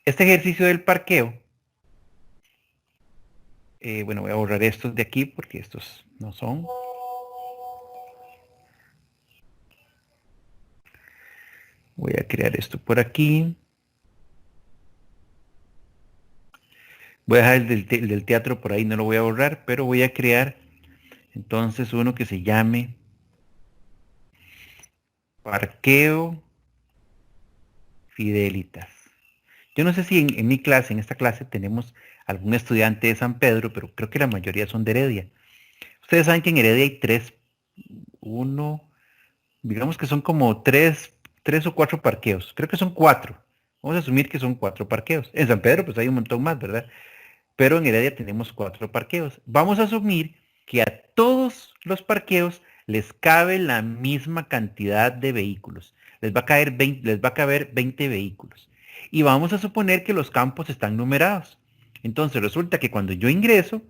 Este ejercicio del parqueo, bueno, voy a borrar estos de aquí porque estos no son. Voy a crear esto por aquí. Voy a dejar el del teatro por ahí, no lo voy a borrar, pero voy a crear entonces uno que se llame Parqueo Fidelitas. Yo no sé si en mi clase, en esta clase, tenemos algún estudiante de San Pedro, pero creo que la mayoría son de Heredia. Ustedes saben que en Heredia hay tres, uno, digamos que son como tres o cuatro parqueos. Creo que son cuatro. Vamos a asumir que son cuatro parqueos. En San Pedro, pues hay un montón más, ¿verdad? Pero en Heredia tenemos cuatro parqueos. Vamos a asumir que a todos los parqueos les cabe la misma cantidad de vehículos. Les va a caber 20 vehículos. Y vamos a suponer que los campos están numerados. Entonces resulta que cuando yo ingreso,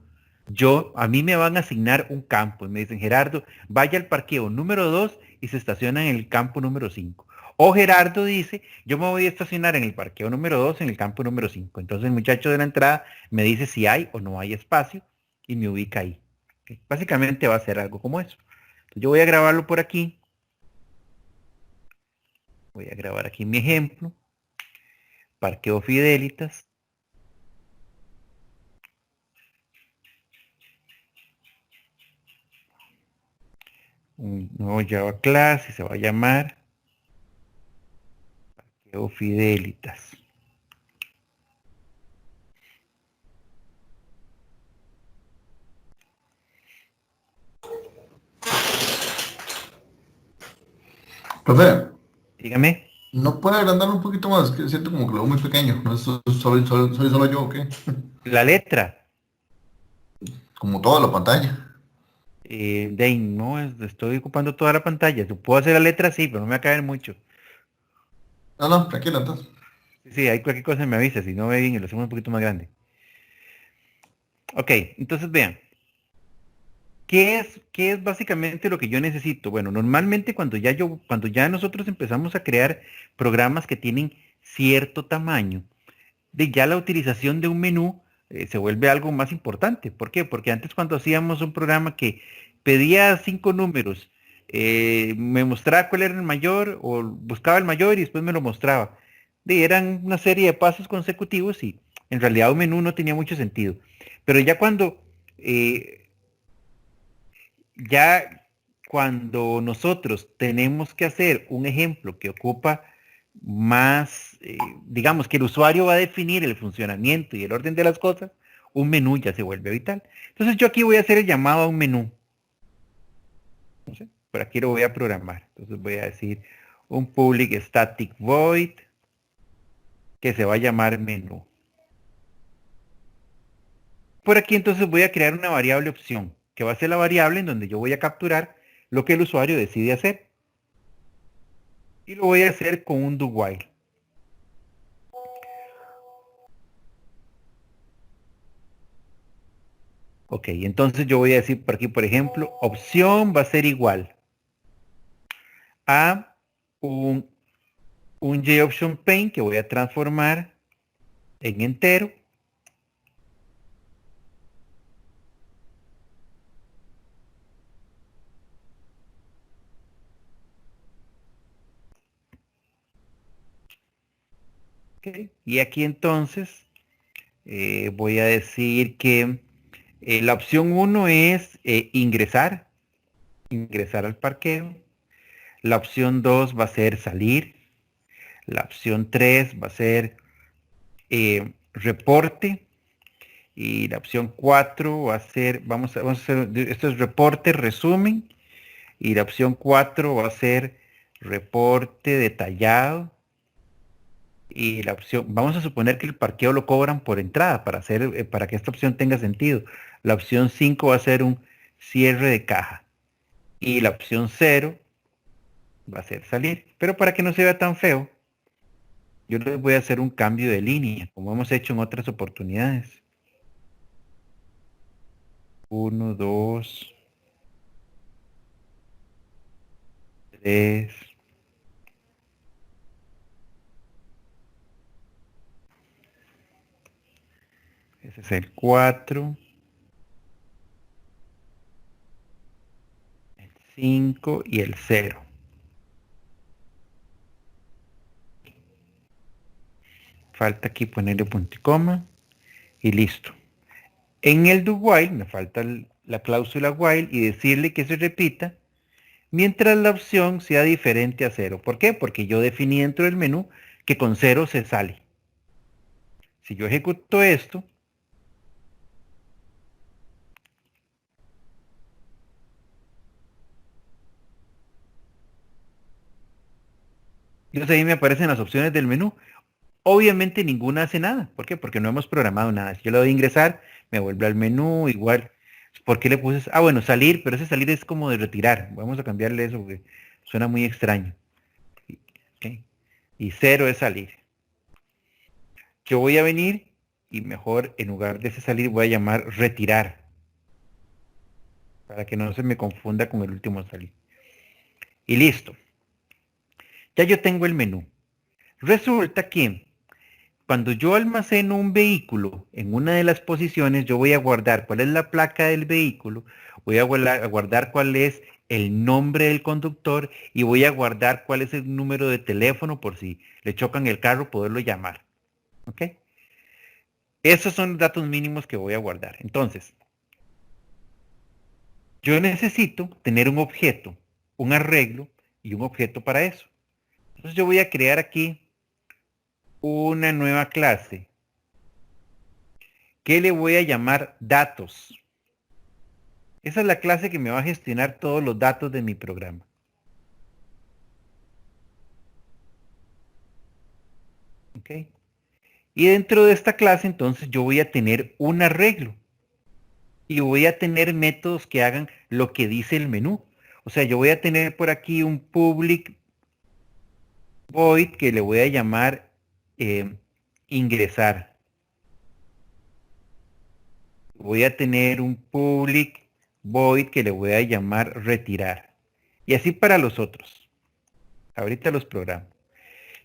a mí me van a asignar un campo y me dicen, Gerardo, vaya al parqueo número 2 y se estaciona en el campo número 5. O Gerardo dice, yo me voy a estacionar en el parqueo número 2 en el campo número 5. Entonces el muchacho de la entrada me dice si hay o no hay espacio y me ubica ahí. ¿Ok? Básicamente va a ser algo como eso. Entonces yo voy a grabarlo por aquí. Voy a grabar aquí mi ejemplo. Parqueo Fidelitas. Un nuevo Java class y se va a llamar Parqueo Fidelitas. Profe, Dígame. ¿no puede agrandarlo un poquito más? Que siento como que lo veo muy pequeño. ¿No es soy solo yo o qué? La letra. Como toda la pantalla. No, estoy ocupando toda la pantalla. Si puedo hacer la letra, sí, pero no me va a caer mucho. No, no, tranquilo, entonces. Sí, sí, hay cualquier cosa me avisa. Si no ve bien, lo hacemos un poquito más grande. Ok, entonces vean. Qué es básicamente lo que yo necesito? Bueno, normalmente cuando ya nosotros empezamos a crear programas que tienen cierto tamaño, de ya la utilización de un menú se vuelve algo más importante. ¿Por qué? Porque antes cuando hacíamos un programa que pedía 5 números, me mostraba cuál era el mayor o buscaba el mayor y después me lo mostraba. Eran una serie de pasos consecutivos y en realidad un menú no tenía mucho sentido. Pero eh, ya cuando nosotros tenemos que hacer un ejemplo que ocupa más, digamos que el usuario va a definir el funcionamiento y el orden de las cosas, un menú ya se vuelve vital. Entonces yo aquí voy a hacer el llamado a un menú. No sé, por aquí lo voy a programar. Entonces voy a decir un public static void que se va a llamar menú. Por aquí entonces voy a crear una variable opción, que va a ser la variable en donde yo voy a capturar lo que el usuario decide hacer. Y lo voy a hacer con un do while. Ok, entonces yo voy a decir por aquí, por ejemplo, opción va a ser igual a un, un JOption paint que voy a transformar en entero. Okay, y aquí entonces voy a decir que la opción uno es ingresar al parqueo. La opción 2 va a ser salir. La opción 3 va a ser reporte. Y la opción 4 va a ser, vamos a hacer, esto es reporte, resumen. Y la opción 4 va a ser reporte detallado. Y la opción, vamos a suponer que el parqueo lo cobran por entrada para que esta opción tenga sentido. La opción 5 va a ser un cierre de caja. Y la opción 0 va a ser salir. Pero para que no se vea tan feo, yo les voy a hacer un cambio de línea, como hemos hecho en otras oportunidades. Uno, dos, tres, es el 4, el 5 y el 0. Falta aquí ponerle punto y coma y listo. En el do while me falta la cláusula while y decirle que se repita mientras la opción sea diferente a 0. ¿Por qué? Porque yo definí dentro del menú que con 0 se sale. Si yo ejecuto esto, entonces ahí me aparecen las opciones del menú. Obviamente ninguna hace nada. ¿Por qué? Porque no hemos programado nada. Si yo le doy a ingresar, me vuelve al menú igual. ¿Por qué le puse? Ah, bueno, salir, pero ese salir es como de retirar. Vamos a cambiarle eso porque suena muy extraño. ¿Okay? Y 0 es salir. Yo voy a venir y mejor en lugar de ese salir voy a llamar retirar. Para que no se me confunda con el último salir. Y listo. Ya yo tengo el menú. Resulta que cuando yo almaceno un vehículo en una de las posiciones, yo voy a guardar cuál es la placa del vehículo, voy a guardar cuál es el nombre del conductor y voy a guardar cuál es el número de teléfono por si le chocan el carro, poderlo llamar. ¿Ok? Esos son los datos mínimos que voy a guardar. Entonces, yo necesito tener un objeto, un arreglo y un objeto para eso. Entonces yo voy a crear aquí una nueva clase que le voy a llamar datos. Esa es la clase que me va a gestionar todos los datos de mi programa. ¿Ok? Y dentro de esta clase entonces yo voy a tener un arreglo. Y voy a tener métodos que hagan lo que dice el menú. O sea, yo voy a tener por aquí un public void que le voy a llamar ingresar. Voy a tener un public void que le voy a llamar retirar. Y así para los otros. Ahorita los programo.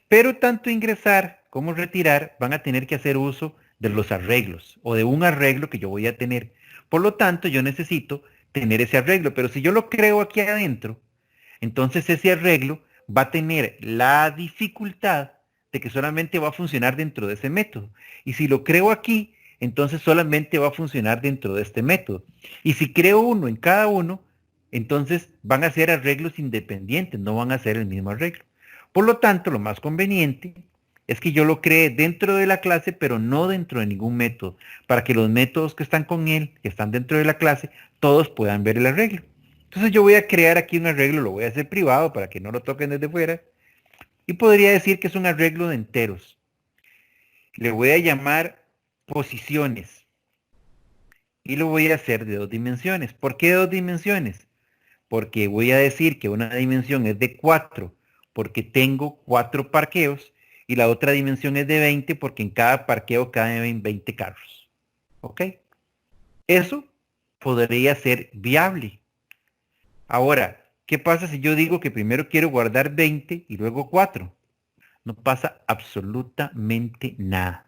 Pero tanto ingresar como retirar van a tener que hacer uso de los arreglos o de un arreglo que yo voy a tener. Por lo tanto, yo necesito tener ese arreglo. Pero si yo lo creo aquí adentro, entonces ese arreglo va a tener la dificultad de que solamente va a funcionar dentro de ese método. Y si lo creo aquí, entonces solamente va a funcionar dentro de este método. Y si creo uno en cada uno, entonces van a ser arreglos independientes, no van a ser el mismo arreglo. Por lo tanto, lo más conveniente es que yo lo cree dentro de la clase, pero no dentro de ningún método, para que los métodos que están con él, que están dentro de la clase, todos puedan ver el arreglo. Entonces yo voy a crear aquí un arreglo, lo voy a hacer privado para que no lo toquen desde fuera, y podría decir que es un arreglo de enteros. Le voy a llamar posiciones, y lo voy a hacer de 2 dimensiones. ¿Por qué 2 dimensiones? Porque voy a decir que una dimensión es de 4, porque tengo 4 parqueos, y la otra dimensión es de 20 porque en cada parqueo caben 20 carros. ¿Ok? Eso podría ser viable. Ahora, ¿qué pasa si yo digo que primero quiero guardar 20 y luego 4? No pasa absolutamente nada.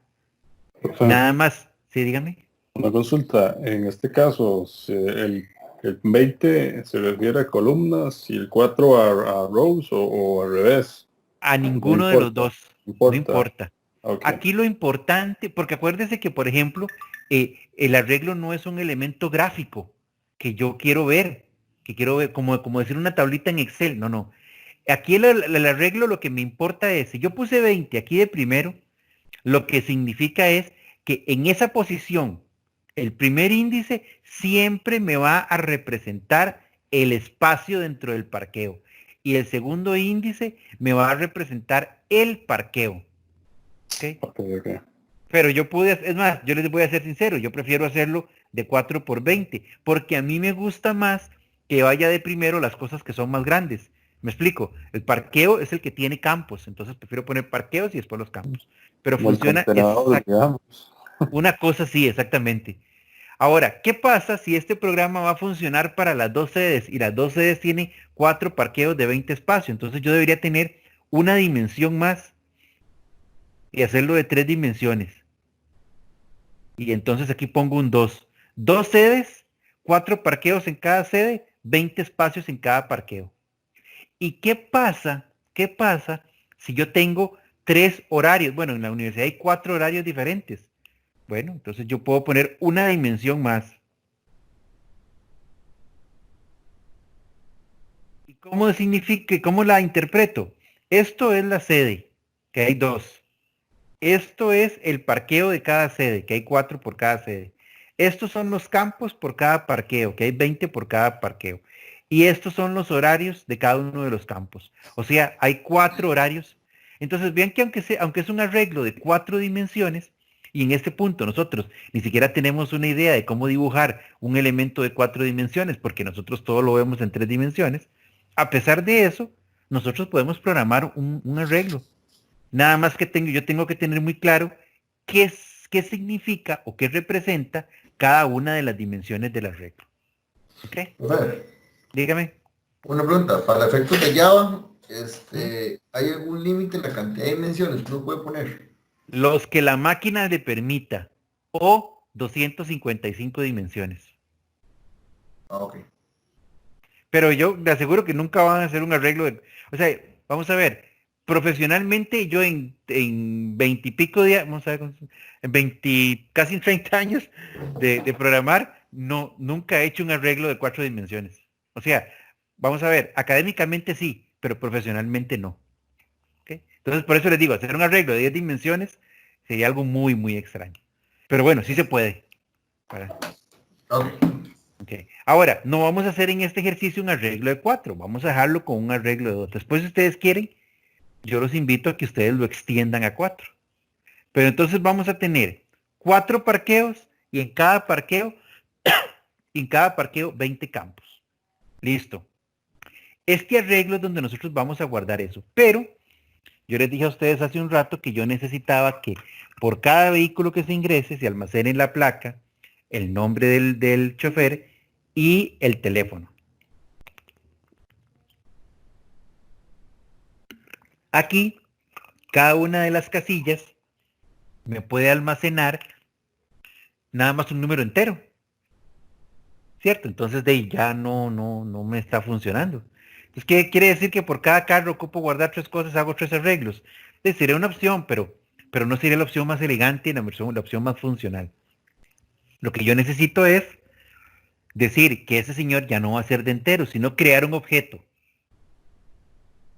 Profe, Nada más. Sí, dígame. una consulta. En este caso, el 20 se refiere a columnas y el 4 a rows o al revés. A No ninguno de los importa. dos. No No importa. importa. Ok. Aquí lo importante, porque acuérdese que, por ejemplo, el arreglo no es un elemento gráfico que yo quiero ver, como decir una tablita en Excel. No, no. Aquí el arreglo lo que me importa es, si yo puse 20 aquí de primero, lo que significa es que en esa posición, el primer índice siempre me va a representar el espacio dentro del parqueo. Y el segundo índice me va a representar el parqueo. ¿Ok? Ok. Pero yo pude, es más, yo les voy a ser sincero, yo prefiero hacerlo de 4 por 20, porque a mí me gusta más que vaya de primero las cosas que son más grandes. Me explico, el parqueo es el que tiene campos, entonces prefiero poner parqueos y después los campos. Pero Como el funciona contenedor, digamos. una cosa así, exactamente. Ahora, ¿qué pasa si este programa va a funcionar para las 2 sedes y las 2 sedes tienen 4 parqueos de 20 espacios? Entonces yo debería tener una dimensión más y hacerlo de 3 dimensiones. Y entonces aquí pongo un 2. 2 sedes, 4 parqueos en cada sede, 20 espacios en cada parqueo. ¿Y qué pasa? ¿Qué pasa si yo tengo 3 horarios? Bueno, en la universidad hay 4 horarios diferentes. Bueno, entonces yo puedo poner una dimensión más. ¿Y cómo significa, cómo la interpreto? Esto es la sede, que hay 2. Esto es el parqueo de cada sede, que hay 4 por cada sede. Estos son los campos por cada parqueo, que hay 20 por cada parqueo. Y estos son los horarios de cada uno de los campos. O sea, hay 4 horarios. Entonces, vean que aunque es un arreglo de 4 dimensiones, y en este punto nosotros ni siquiera tenemos una idea de cómo dibujar un elemento de 4 dimensiones, porque nosotros todo lo vemos en 3 dimensiones, a pesar de eso, nosotros podemos programar un arreglo. Nada más que yo tengo que tener muy claro qué significa o qué representa cada una de las dimensiones del arreglo. ¿Ok? Profe, Dígame. una pregunta, para efectos de Java, ¿Mm? ¿hay algún límite en la cantidad de dimensiones que uno puede poner? Los que la máquina le permita o 255 dimensiones. Ah, ok. Pero yo le aseguro que nunca van a hacer un arreglo de... O sea, vamos a ver, profesionalmente yo en 20 y pico días, vamos a ver, en 20, casi en 30 años de programar, no, nunca he hecho un arreglo de 4 dimensiones. O sea, vamos a ver, académicamente sí, pero profesionalmente no. ¿Ok? Entonces, por eso les digo, hacer un arreglo de 10 dimensiones sería algo muy, muy extraño. Pero bueno, sí se puede. ¿Verdad? Ok. Okay. Ahora, no vamos a hacer en este ejercicio un arreglo de 4, vamos a dejarlo con un arreglo de 2. Después, si ustedes quieren, yo los invito a que ustedes lo extiendan a 4. Pero entonces vamos a tener 4 parqueos y en cada parqueo 20 campos. Listo. Este arreglo es donde nosotros vamos a guardar eso. Pero yo les dije a ustedes hace un rato que yo necesitaba que por cada vehículo que se ingrese se almacene en la placa el nombre del chofer y el teléfono. Aquí, cada una de las casillas me puede almacenar nada más un número entero, ¿cierto? Entonces de ahí ya no me está funcionando. Entonces, ¿qué quiere decir? Que por cada carro ocupo guardar 3 cosas, hago 3 arreglos. Entonces, sería una opción, pero no sería la opción más elegante y la opción más funcional. Lo que yo necesito es decir que ese señor ya no va a ser de entero, sino crear un objeto.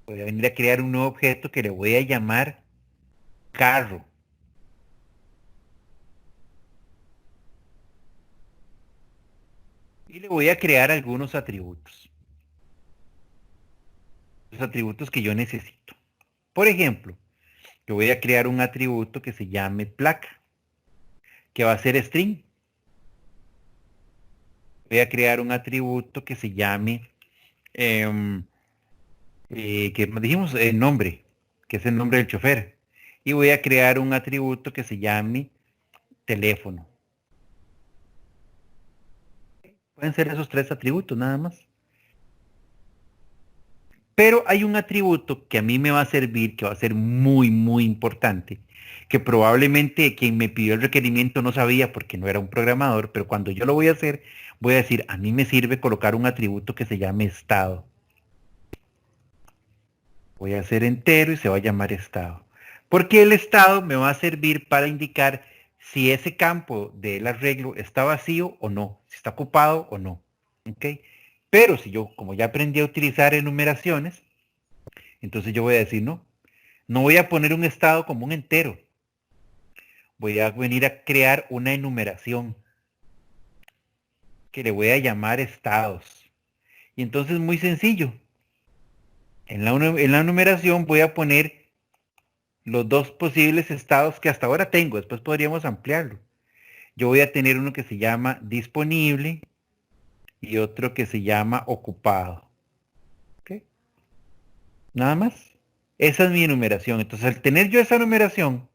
Voy a venir a crear un nuevo objeto que le voy a llamar carro. Y le voy a crear algunos atributos. Los atributos que yo necesito. Por ejemplo, yo voy a crear un atributo que se llame placa, que va a ser string. Voy a crear un atributo que se llame, que dijimos, el nombre, que es el nombre del chofer. Y voy a crear un atributo que se llame teléfono. Pueden ser esos 3 atributos nada más. Pero hay un atributo que a mí me va a servir, que va a ser muy, muy importante, que probablemente quien me pidió el requerimiento no sabía porque no era un programador, pero cuando yo lo voy a hacer, voy a decir, a mí me sirve colocar un atributo que se llame estado. Voy a hacer entero y se va a llamar estado. Porque el estado me va a servir para indicar si ese campo del arreglo está vacío o no, si está ocupado o no. ¿Ok? Pero si yo, como ya aprendí a utilizar enumeraciones, entonces yo voy a decir, no voy a poner un estado como un entero. Voy a venir a crear una enumeración que le voy a llamar estados. Y entonces muy sencillo. En la numeración voy a poner los 2 posibles estados que hasta ahora tengo. Después podríamos ampliarlo. Yo voy a tener uno que se llama disponible y otro que se llama ocupado. ¿Ok? Nada más. Esa es mi enumeración. Entonces, al tener yo esa numeración,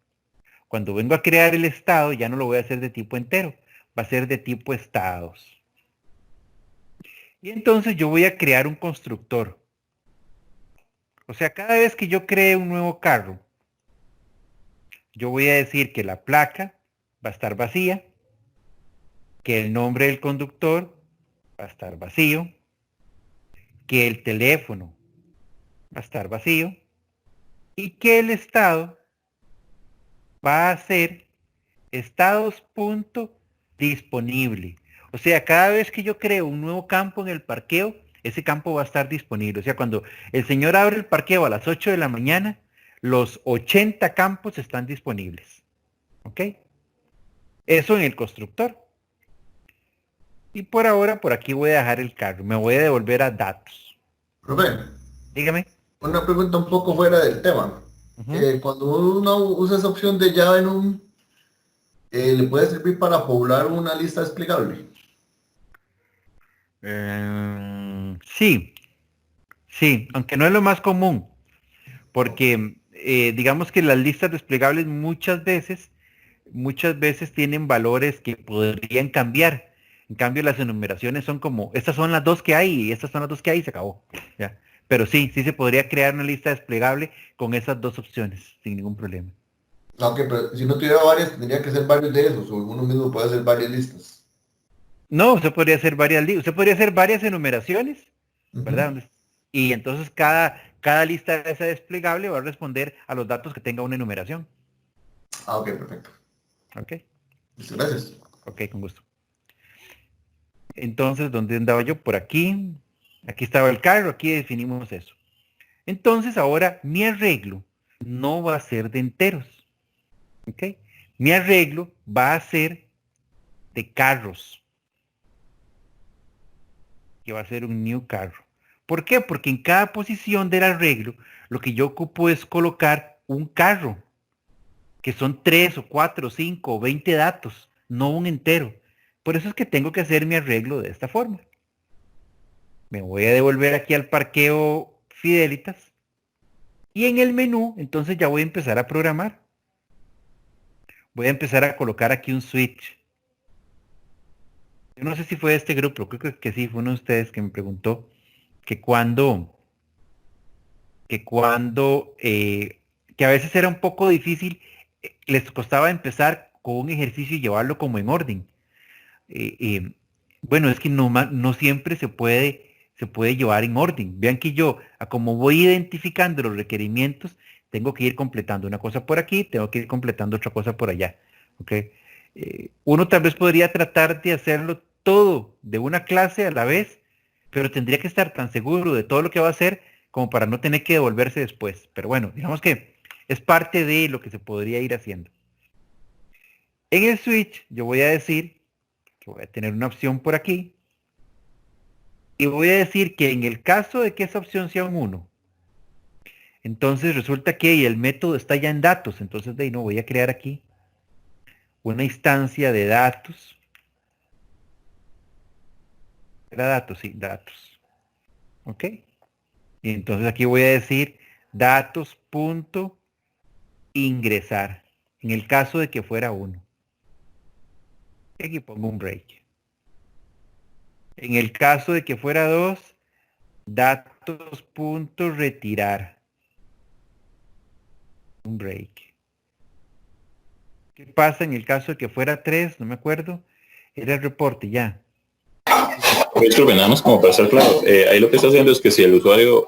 cuando vengo a crear el estado, ya no lo voy a hacer de tipo entero. Va a ser de tipo estados. Y entonces yo voy a crear un constructor. O sea, cada vez que yo cree un nuevo carro, yo voy a decir que la placa va a estar vacía que el nombre del conductor va a estar vacío, que el teléfono va a estar vacío y que el estado va a ser estados.disponible. O sea, cada vez que yo creo un nuevo campo en el parqueo, ese campo va a estar disponible. O sea, cuando el señor abre el parqueo a las 8 de la mañana, los 80 campos están disponibles. ¿Ok? Eso en el constructor. Y por ahora, por aquí voy a dejar el carro. Me voy a devolver a datos. Profe, Dígame. una pregunta un poco fuera del tema. Ujú. Cuando uno usa esa opción de llave en un, ¿le puede servir para poblar una lista desplegable? Sí, sí, aunque no es lo más común, porque digamos que las listas desplegables muchas veces tienen valores que podrían cambiar. En cambio, las enumeraciones son como, estas son las dos que hay y estas son las dos que hay y se acabó. ¿Ya? Pero sí, sí se podría crear una lista desplegable con esas dos opciones, sin ningún problema. Aunque pero si no tuviera varias, tendría que ser varios de esos, o uno mismo puede hacer varias listas. No, usted podría hacer usted podría hacer varias enumeraciones, Ujú. ¿verdad? Y entonces cada lista de esa desplegable va a responder a los datos que tenga una enumeración. Ah, ok, perfecto. ¿Ok? Listo, gracias. Ok, con gusto. Entonces, ¿dónde andaba yo? Por aquí. Aquí estaba el carro, aquí definimos eso. Entonces, ahora mi arreglo no va a ser de enteros. ¿Ok? Mi arreglo va a ser de carros, que va a ser un new carro. ¿Por qué? Porque en cada posición del arreglo, lo que yo ocupo es colocar un carro, que son 3 o 4 o 5 o 20 datos, no un entero. Por eso es que tengo que hacer mi arreglo de esta forma. Me voy a devolver aquí al parqueo Fidelitas y en el menú entonces ya voy a empezar a programar. Voy a empezar a colocar aquí un switch. Yo no sé si fue de este grupo, creo que sí, fue uno de ustedes que me preguntó que que a veces era un poco difícil, les costaba empezar con un ejercicio y llevarlo como en orden. Eh, eh, bueno, es que no siempre se puede llevar en orden. Vean que yo, a como voy identificando los requerimientos, tengo que ir completando una cosa por aquí, tengo que ir completando otra cosa por allá. ¿Ok? Uno tal vez podría tratar de hacerlo todo de una clase a la vez, pero tendría que estar tan seguro de todo lo que va a hacer como para no tener que devolverse después. Pero bueno, digamos que es parte de lo que se podría ir haciendo. En el switch, yo voy a decir que voy a tener una opción por aquí y voy a decir que en el caso de que esa opción sea un 1, entonces resulta que el método está ya en datos, entonces de ahí no voy a crear aquí una instancia de datos. Era datos, sí, datos. ¿Ok? Y entonces aquí voy a decir datos.ingresar, en el caso de que fuera 1. Aquí pongo un break. En el caso de que fuera 2, datos.retirar. Un break. ¿Qué pasa en el caso de que fuera 3? No me acuerdo. Era el reporte ya. Disculpen, nada más como para estar claro. Ahí lo que está haciendo es que si el usuario,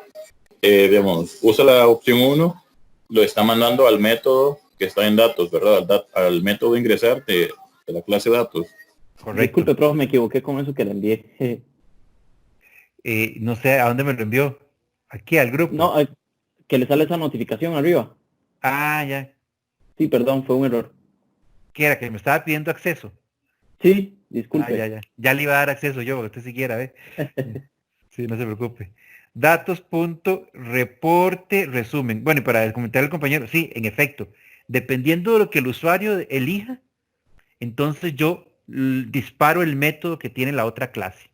digamos, usa la opción 1, lo está mandando al método que está en datos, ¿verdad? Al método de ingresar de la clase datos. Correcto. Disculpe, profe, me equivoqué con eso que le envié. No sé a dónde me lo envió. Aquí al grupo. No, que le sale esa notificación arriba. Ah, ya. Sí, perdón, fue un error. ¿Qué era? Que me estaba pidiendo acceso. Sí, Ah, ya, disculpe. ya. Ya le iba a dar acceso yo, usted siquiera, ¿ve? Sí, no se preocupe. Datos.reporte resumen. Bueno, y para comentar al compañero, sí, en efecto, dependiendo de lo que el usuario elija, entonces yo disparo el método que tiene la otra clase.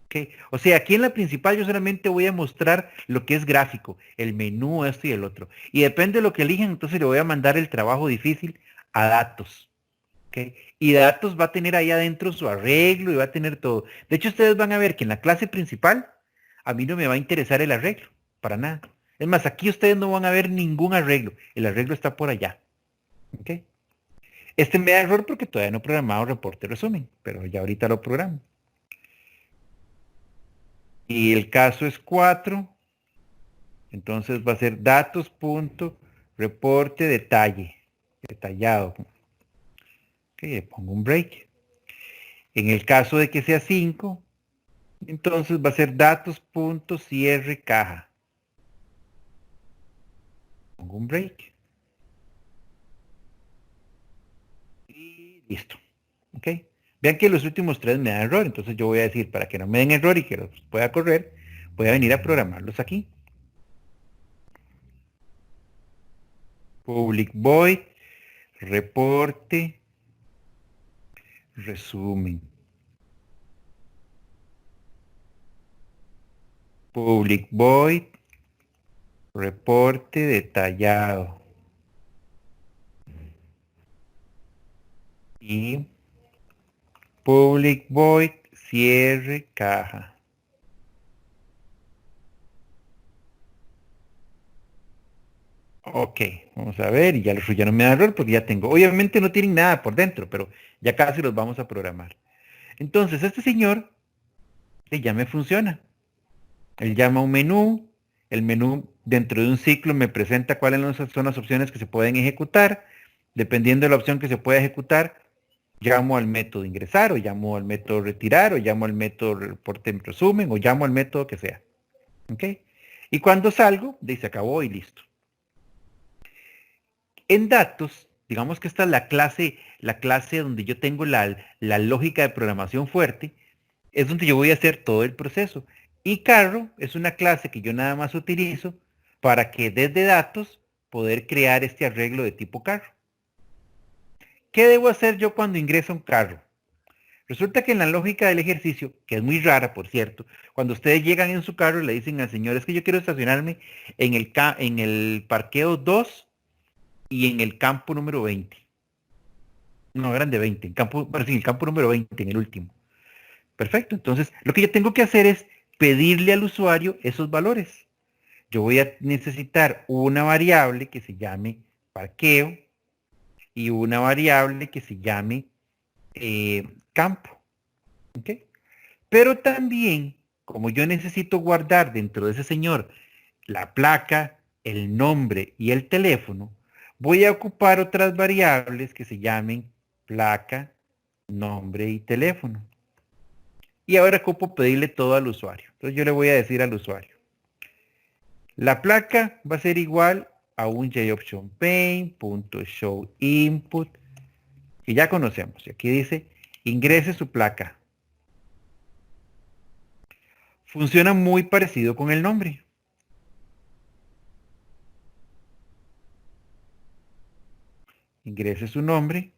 ¿Ok? O sea, aquí en la principal yo solamente voy a mostrar lo que es gráfico, el menú, esto y el otro. Y depende de lo que elijan, entonces le voy a mandar el trabajo difícil a datos. ¿Ok? Y datos va a tener ahí adentro su arreglo y va a tener todo. De hecho, ustedes van a ver que en la clase principal a mí no me va a interesar el arreglo, para nada. Es más, aquí ustedes no van a ver ningún arreglo. El arreglo está por allá. ¿Ok? Este me da error porque todavía no he programado reporte resumen, pero ya ahorita lo programo. Y el caso es 4, entonces va a ser datos.reporte detalle, detallado. Ok, le pongo un break. En el caso de que sea 5, entonces va a ser datos.cierre caja. Pongo un break. Y listo. ¿Ok? Vean que los últimos 3 me dan error, entonces yo voy a decir, para que no me den error y que los pueda correr, voy a venir a programarlos aquí. Public void, reporte, resumen. Public void, reporte detallado. Y public void, cierre caja. Ok, vamos a ver, y ya los ya no me da error porque ya tengo. Obviamente no tienen nada por dentro, pero ya casi los vamos a programar. Entonces, este señor ya me funciona. Él llama un menú, el menú dentro de un ciclo me presenta cuáles son las opciones que se pueden ejecutar. Dependiendo de la opción que se pueda ejecutar, llamo al método ingresar, o llamo al método retirar, o llamo al método reporte en resumen, o llamo al método que sea. ¿Ok? Y cuando salgo, se acabó y listo. En datos, digamos que esta es la clase donde yo tengo la lógica de programación fuerte, es donde yo voy a hacer todo el proceso. Y carro es una clase que yo nada más utilizo para que desde datos poder crear este arreglo de tipo carro. ¿Qué debo hacer yo cuando ingreso a un carro? Resulta que en la lógica del ejercicio, que es muy rara por cierto, cuando ustedes llegan en su carro y le dicen al señor, es que yo quiero estacionarme en el parqueo 2 y en el campo número 20. No, eran de 20, en el campo número 20, en el último. Perfecto, entonces lo que yo tengo que hacer es pedirle al usuario esos valores. Yo voy a necesitar una variable que se llame parqueo y una variable que se llame campo. ¿Okay? Pero también, como yo necesito guardar dentro de ese señor la placa, el nombre y el teléfono, voy a ocupar otras variables que se llamen placa, nombre y teléfono. Y ahora ocupo pedirle todo al usuario. Entonces yo le voy a decir al usuario, la placa va a ser igual a un joptionPaint.showInput, que ya conocemos. Y aquí dice, ingrese su placa. Funciona muy parecido con el nombre. Ingrese su nombre.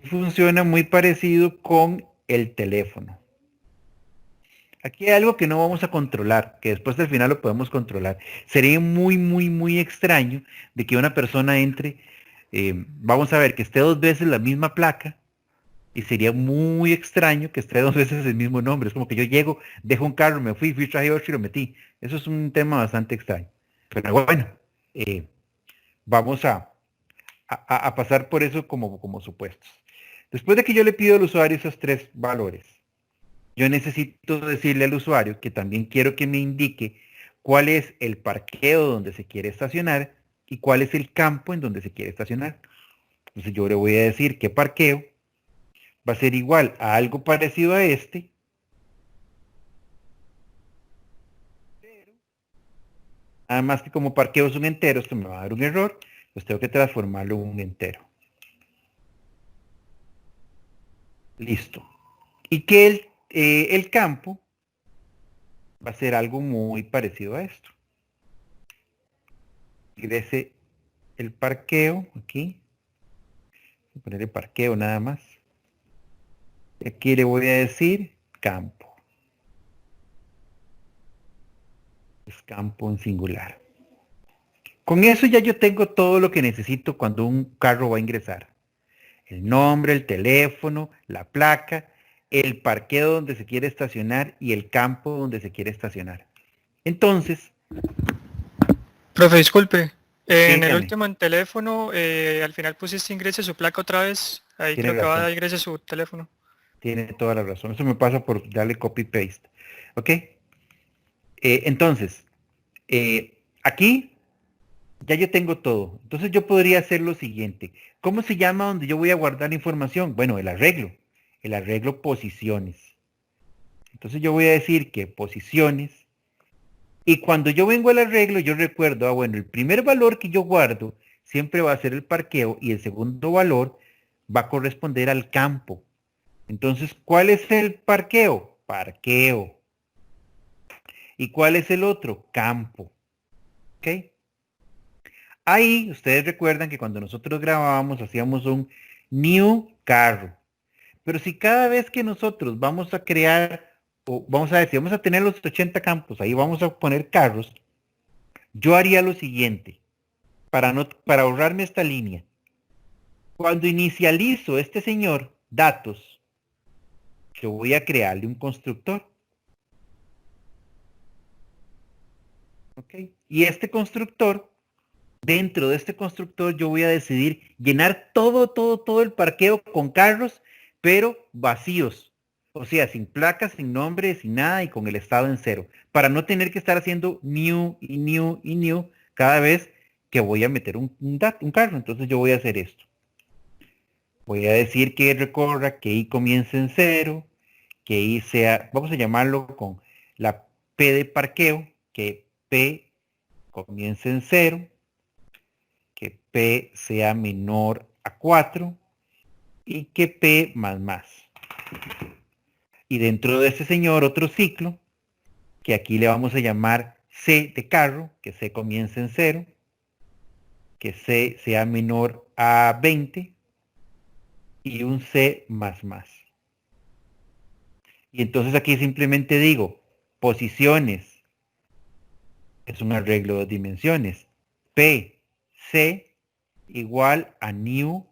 Funciona muy parecido con el teléfono. Aquí hay algo que no vamos a controlar, que después al final lo podemos controlar. Sería muy, muy, muy extraño de que una persona entre, vamos a ver, que esté 2 veces la misma placa, y sería muy extraño que esté 2 veces el mismo nombre. Es como que yo llego, dejo un carro, me fui, traje otro y lo metí. Eso es un tema bastante extraño. Pero bueno, vamos a pasar por eso como supuestos. Después de que yo le pido al usuario esos 3 valores, yo necesito decirle al usuario que también quiero que me indique cuál es el parqueo donde se quiere estacionar y cuál es el campo en donde se quiere estacionar. Entonces yo le voy a decir que parqueo va a ser igual a algo parecido a este, pero nada más que como parqueo son enteros, que me va a dar un error, pues tengo que transformarlo en un entero. Listo. Y que el campo va a ser algo muy parecido a esto. Ingrese el parqueo aquí. Voy a poner el parqueo nada más. Y aquí le voy a decir campo. Es campo en singular. Con eso ya yo tengo todo lo que necesito cuando un carro va a ingresar. El nombre, el teléfono, la placa, el parqueo donde se quiere estacionar y el campo donde se quiere estacionar. Entonces, Profe, disculpe. En el Dígame. último en teléfono, al final pusiste ingrese su placa otra vez. Ahí Tiene creo que va a razón. dar ingrese su teléfono. Tiene toda la razón. Eso me pasa por darle copy-paste. ¿Ok? Entonces, aquí ya yo tengo todo. Entonces yo podría hacer lo siguiente. ¿Cómo se llama donde yo voy a guardar la información? Bueno, el arreglo. El arreglo posiciones. Entonces yo voy a decir que posiciones. Y cuando yo vengo al arreglo, yo recuerdo, bueno, el primer valor que yo guardo siempre va a ser el parqueo y el segundo valor va a corresponder al campo. Entonces, ¿cuál es el parqueo? Parqueo. ¿Y cuál es el otro? Campo. ¿Ok? Ahí ustedes recuerdan que cuando nosotros grabábamos hacíamos un new carro. Pero si cada vez que nosotros vamos a crear, o vamos a decir, vamos a tener los 80 campos, ahí vamos a poner carros, yo haría lo siguiente, para ahorrarme esta línea. Cuando inicializo este señor, datos, yo voy a crearle un constructor. ¿Ok? Y este constructor, dentro de este constructor yo voy a decidir llenar todo el parqueo con carros, pero vacíos. O sea, sin placas, sin nombre, sin nada y con el estado en cero. Para no tener que estar haciendo new y new y new cada vez que voy a meter un carro. Entonces yo voy a hacer esto. Voy a decir que recorra, que i comience en cero, que i sea, vamos a llamarlo con la p de parqueo, que p comience en cero, que p sea menor a 4 y que p más. Y dentro de este señor otro ciclo, que aquí le vamos a llamar c de carro, que c comience en 0, que c sea menor a 20 y un c más. Y entonces aquí simplemente digo, posiciones, es un arreglo de dimensiones, p, c igual a new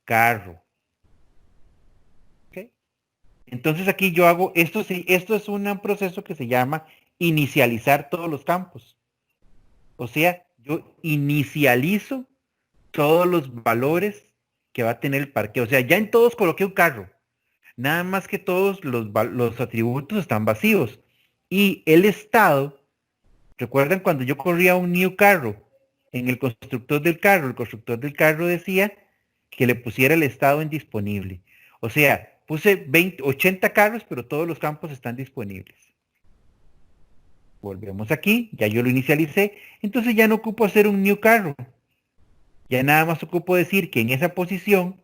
carro. ¿Okay? Entonces aquí yo hago, esto es un proceso que se llama inicializar todos los campos. O sea, yo inicializo todos los valores que va a tener el parqueo. O sea, ya en todos coloqué un carro. Nada más que todos los atributos están vacíos. Y el estado, ¿recuerdan cuando yo corría un new carro? En el constructor del carro decía que le pusiera el estado en disponible. O sea, puse 80 carros, pero todos los campos están disponibles. Volvemos aquí, ya yo lo inicialicé, entonces ya no ocupo hacer un new carro. Ya nada más ocupo decir que en esa posición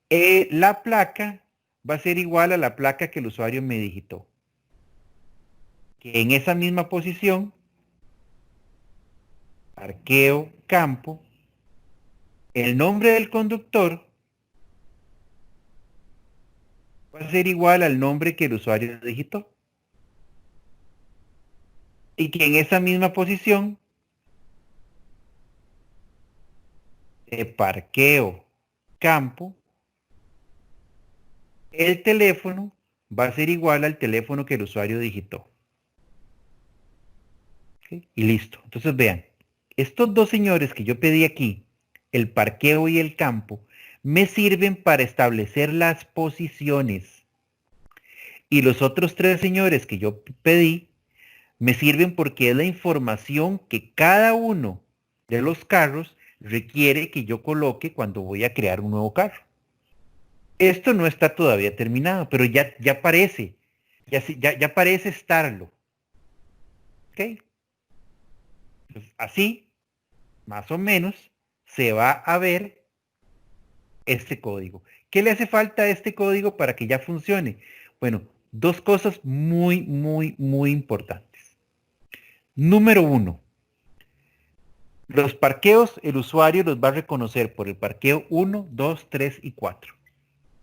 la placa va a ser igual a la placa que el usuario me digitó. Que en esa misma posición, parqueo campo, el nombre del conductor va a ser igual al nombre que el usuario digitó. Y que en esa misma posición, de parqueo campo, el teléfono va a ser igual al teléfono que el usuario digitó. ¿Okay? Y listo. Entonces vean, estos dos señores que yo pedí aquí, el parqueo y el campo, me sirven para establecer las posiciones. Y los otros tres señores que yo pedí, me sirven porque es la información que cada uno de los carros requiere que yo coloque cuando voy a crear un nuevo carro. Esto no está todavía terminado, pero ya parece, ya parece estarlo. ¿Ok? Entonces, así, más o menos, se va a ver este código. ¿Qué le hace falta a este código para que ya funcione? Bueno, dos cosas muy importantes. Número 1. Los parqueos, el usuario los va a reconocer por el parqueo 1, 2, 3 y 4.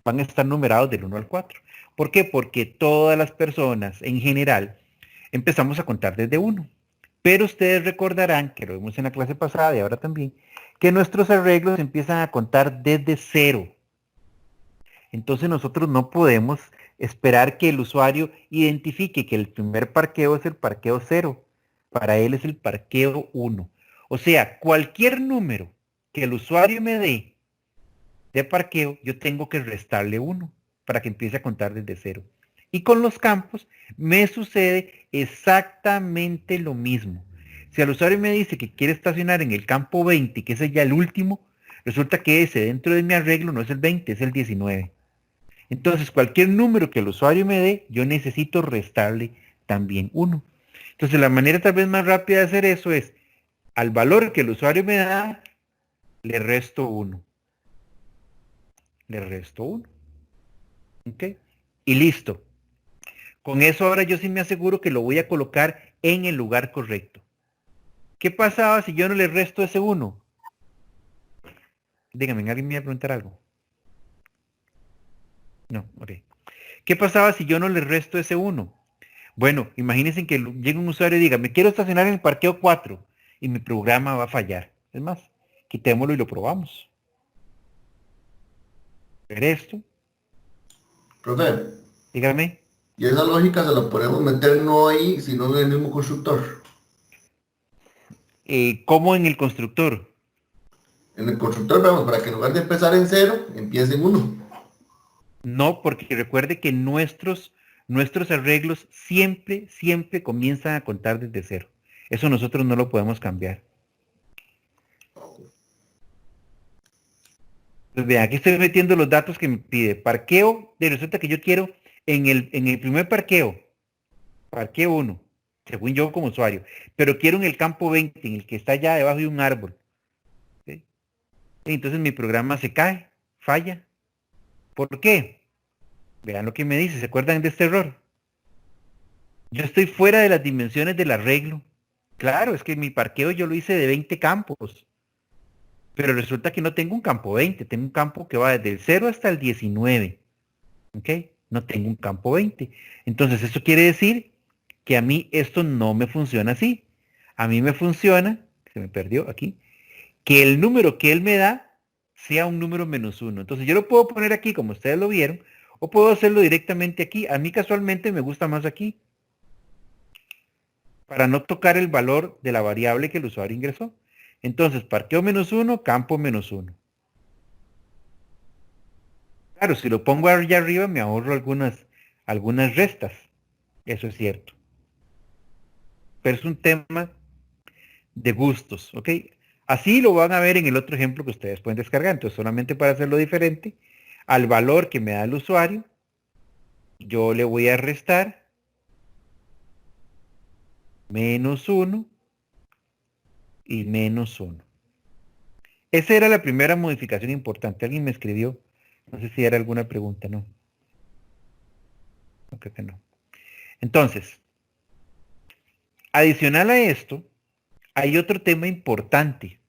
Van a estar numerados del 1 al 4. ¿Por qué? Porque todas las personas en general empezamos a contar desde 1. Pero ustedes recordarán, que lo vimos en la clase pasada y ahora también, que nuestros arreglos empiezan a contar desde 0. Entonces nosotros no podemos esperar que el usuario identifique que el primer parqueo es el parqueo 0. Para él es el parqueo 1. O sea, cualquier número que el usuario me dé de parqueo, yo tengo que restarle 1 para que empiece a contar desde 0. Y con los campos me sucede exactamente lo mismo. Si el usuario me dice que quiere estacionar en el campo 20, que ese es ya el último, resulta que ese dentro de mi arreglo no es el 20, es el 19. Entonces, cualquier número que el usuario me dé, yo necesito restarle también 1. Entonces, la manera tal vez más rápida de hacer eso es, al valor que el usuario me da, le resto 1. Le resto 1. ¿Ok? Y listo. Con eso ahora yo sí me aseguro que lo voy a colocar en el lugar correcto. ¿Qué pasaba si yo no le resto ese 1? Dígame, ¿alguien me iba a preguntar algo? No, ok. ¿Qué pasaba si yo no le resto ese 1? Bueno, imagínense que llegue un usuario y diga, me quiero estacionar en el parqueo 4 y mi programa va a fallar. Es más, quitémoslo y lo probamos. Ver esto, Profe, dígame. y esa lógica se la podemos meter no ahí, sino en el mismo constructor. ¿Cómo en el constructor? En el constructor, vamos, para que en lugar de empezar en 0, empiece en 1. No, porque recuerde que nuestros arreglos siempre comienzan a contar desde 0. Eso nosotros no lo podemos cambiar. Pues vean, aquí estoy metiendo los datos que me pide. Parqueo, de resulta que yo quiero en el primer parqueo 1, según yo como usuario, pero quiero en el campo 20, en el que está allá debajo de un árbol. ¿Sí? Entonces mi programa se cae, falla. ¿Por qué? Vean lo que me dice, ¿se acuerdan de este error? Yo estoy fuera de las dimensiones del arreglo. Claro, es que mi parqueo yo lo hice de 20 campos, pero resulta que no tengo un campo 20, tengo un campo que va desde el 0 hasta el 19. ¿Ok? No tengo un campo 20. Entonces eso quiere decir que a mí esto no me funciona así. A mí me funciona, se me perdió aquí, que el número que él me da sea un número -1. Entonces yo lo puedo poner aquí como ustedes lo vieron, o puedo hacerlo directamente aquí. A mí casualmente me gusta más aquí, para no tocar el valor de la variable que el usuario ingresó. Entonces, parqueo -1, campo -1. Claro, si lo pongo allá arriba me ahorro algunas restas. Eso es cierto. Pero es un tema de gustos, ¿ok? Así lo van a ver en el otro ejemplo que ustedes pueden descargar. Entonces, solamente para hacerlo diferente, al valor que me da el usuario, yo le voy a restar -1 y -1. Esa era la primera modificación importante. Alguien me escribió. No sé si era alguna pregunta, ¿no? No, creo que no. Entonces, adicional a esto, hay otro tema importante.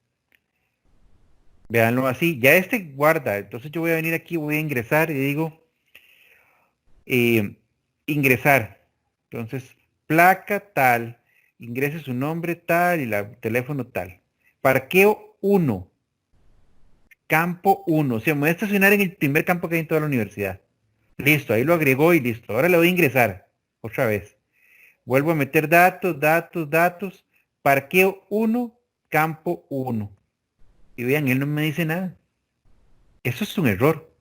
Véanlo así. Ya este guarda. Entonces yo voy a venir aquí, voy a ingresar y digo ingresar. Entonces, placa tal, ingrese su nombre tal y la teléfono tal. Parqueo 1, campo 1. O sea, me voy a estacionar en el primer campo que hay en toda la universidad. Listo, ahí lo agregó y listo. Ahora le voy a ingresar otra vez. Vuelvo a meter datos. Parqueo 1, campo 1. Y vean, él no me dice nada. Eso es un error.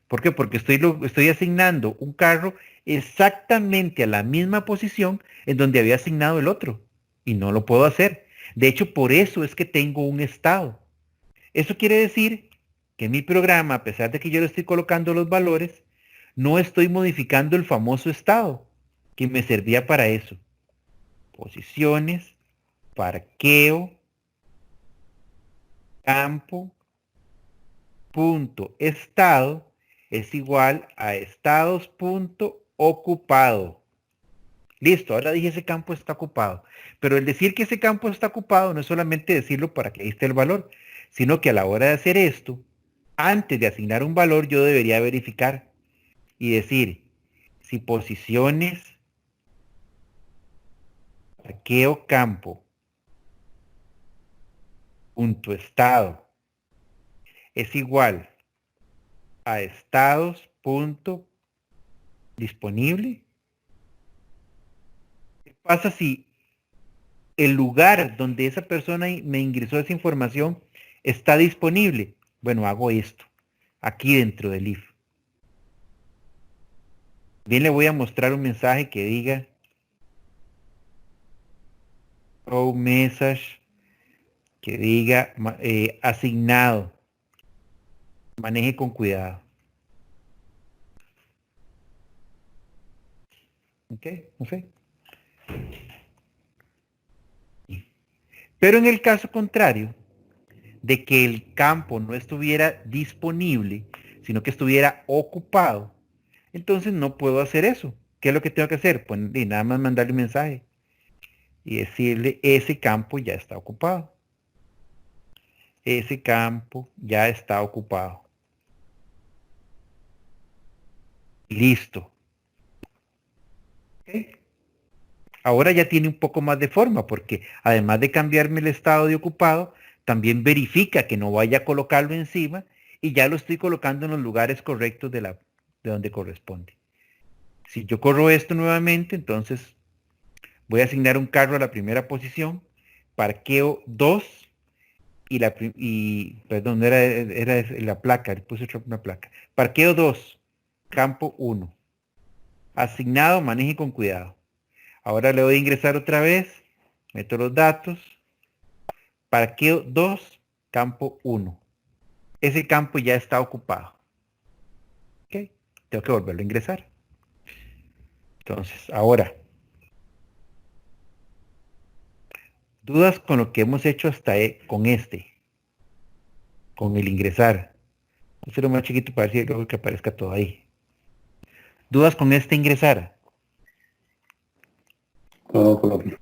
¿Por qué? Porque estoy asignando un carro exactamente a la misma posición en donde había asignado el otro. Y no lo puedo hacer. De hecho, por eso es que tengo un estado. Eso quiere decir que mi programa, a pesar de que yo le estoy colocando los valores, no estoy modificando el famoso estado que me servía para eso. Posiciones, parqueo, campo, punto, estado es igual a estados punto ocupado. Listo, ahora dije ese campo está ocupado. Pero el decir que ese campo está ocupado no es solamente decirlo para que ahí esté el valor, sino que a la hora de hacer esto, antes de asignar un valor, yo debería verificar y decir si posiciones, parqueo campo, punto estado es igual a estados punto disponible. ¿Qué pasa si el lugar donde esa persona me ingresó esa información está disponible. Bueno, hago esto, aquí dentro del if. Bien, le voy a mostrar un mensaje que diga show message, que diga asignado, maneje con cuidado. Ok, no sé. Pero en el caso contrario, de que el campo no estuviera disponible, sino que estuviera ocupado, entonces no puedo hacer eso. ¿Qué es lo que tengo que hacer? Pues nada más mandarle un mensaje y decirle, ese campo ya está ocupado. Ese campo ya está ocupado. Listo. ¿Okay? Ahora ya tiene un poco más de forma, porque además de cambiarme el estado de ocupado, también verifica que no vaya a colocarlo encima y ya lo estoy colocando en los lugares correctos de donde corresponde. Si yo corro esto nuevamente, entonces voy a asignar un carro a la primera posición, parqueo 2 perdón, era la placa, le puse una placa. Parqueo 2, campo 1. Asignado, maneje con cuidado. Ahora le voy a ingresar otra vez, meto los datos, parqueo 2, campo 1. Ese campo ya está ocupado. ¿Ok? Tengo que volverlo a ingresar. Entonces, ahora, dudas con lo que hemos hecho hasta con con el ingresar. Voy a hacerlo más chiquito para ver si luego que aparezca todo ahí. Dudas con este ingresar. No, profe.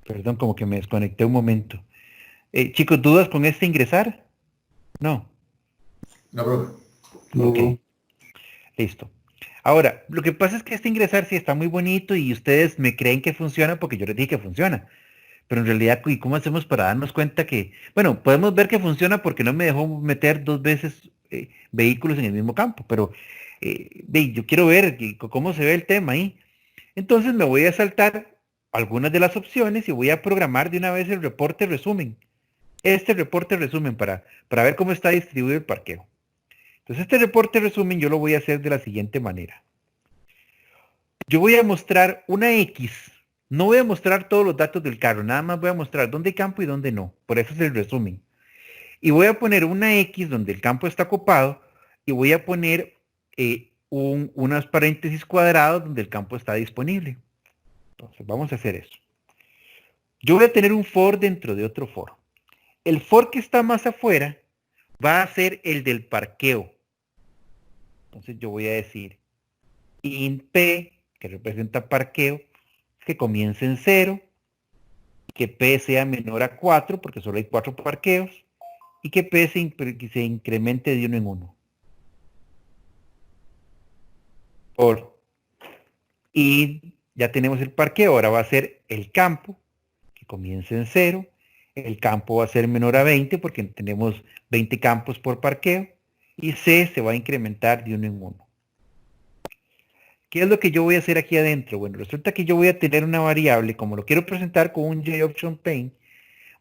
Perdón, como que me desconecté un momento. Chicos, ¿dudas con este ingresar? No. No, profe. Ok. Listo. Ahora, lo que pasa es que este ingresar sí está muy bonito y ustedes me creen que funciona porque yo les dije que funciona. Pero en realidad, ¿y cómo hacemos para darnos cuenta que, bueno, podemos ver que funciona porque no me dejó meter dos veces vehículos en el mismo campo, pero yo quiero ver cómo se ve el tema ahí. Entonces me voy a saltar algunas de las opciones y voy a programar de una vez el reporte resumen. Este reporte resumen para ver cómo está distribuido el parqueo. Entonces este reporte resumen yo lo voy a hacer de la siguiente manera. Yo voy a mostrar una X. No voy a mostrar todos los datos del carro, nada más voy a mostrar dónde hay campo y dónde no. Por eso es el resumen. Y voy a poner una X donde el campo está ocupado y voy a poner unos paréntesis cuadrados donde el campo está disponible. Entonces vamos a hacer eso. Yo voy a tener un for dentro de otro for. El for que está más afuera va a ser el del parqueo. Entonces yo voy a decir int p, que representa parqueo, que comience en 0, que p sea menor a 4, porque solo hay 4 parqueos, y que p se incremente de 1 en 1. Y ya tenemos el parqueo, ahora va a ser el campo, que comience en 0, el campo va a ser menor a 20, porque tenemos 20 campos por parqueo, y c se va a incrementar de 1 en 1. ¿Qué es lo que yo voy a hacer aquí adentro? Bueno, resulta que yo voy a tener una variable, como lo quiero presentar con un JOptionPaint,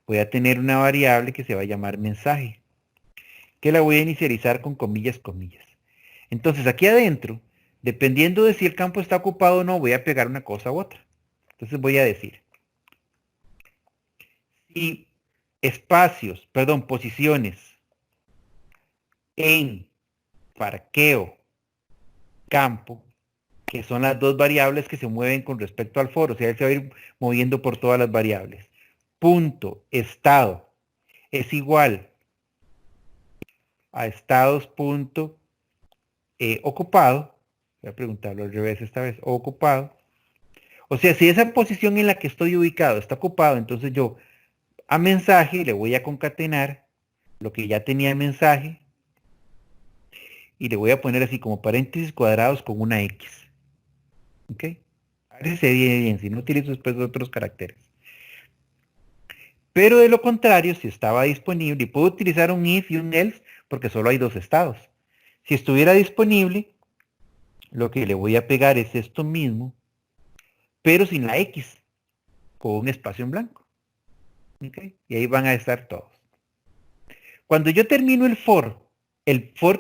voy a tener una variable que se va a llamar mensaje, que la voy a inicializar con comillas, comillas. Entonces aquí adentro, dependiendo de si el campo está ocupado o no, voy a pegar una cosa u otra. Entonces voy a decir, si posiciones en parqueo, campo, que son las dos variables que se mueven con respecto al for, o sea, él se va a ir moviendo por todas las variables. Punto, estado, es igual a estados punto ocupado, voy a preguntarlo al revés esta vez, ocupado. O sea, si esa posición en la que estoy ubicado está ocupado, entonces yo a mensaje le voy a concatenar lo que ya tenía en mensaje y le voy a poner así como paréntesis cuadrados con una X. ¿Ok? A ver si se ve bien, si no utilizo después otros caracteres. Pero de lo contrario, si estaba disponible, y puedo utilizar un if y un else, porque solo hay dos estados. Si estuviera disponible, lo que le voy a pegar es esto mismo, pero sin la X, con un espacio en blanco. ¿Okay? Y ahí van a estar todos. Cuando yo termino el for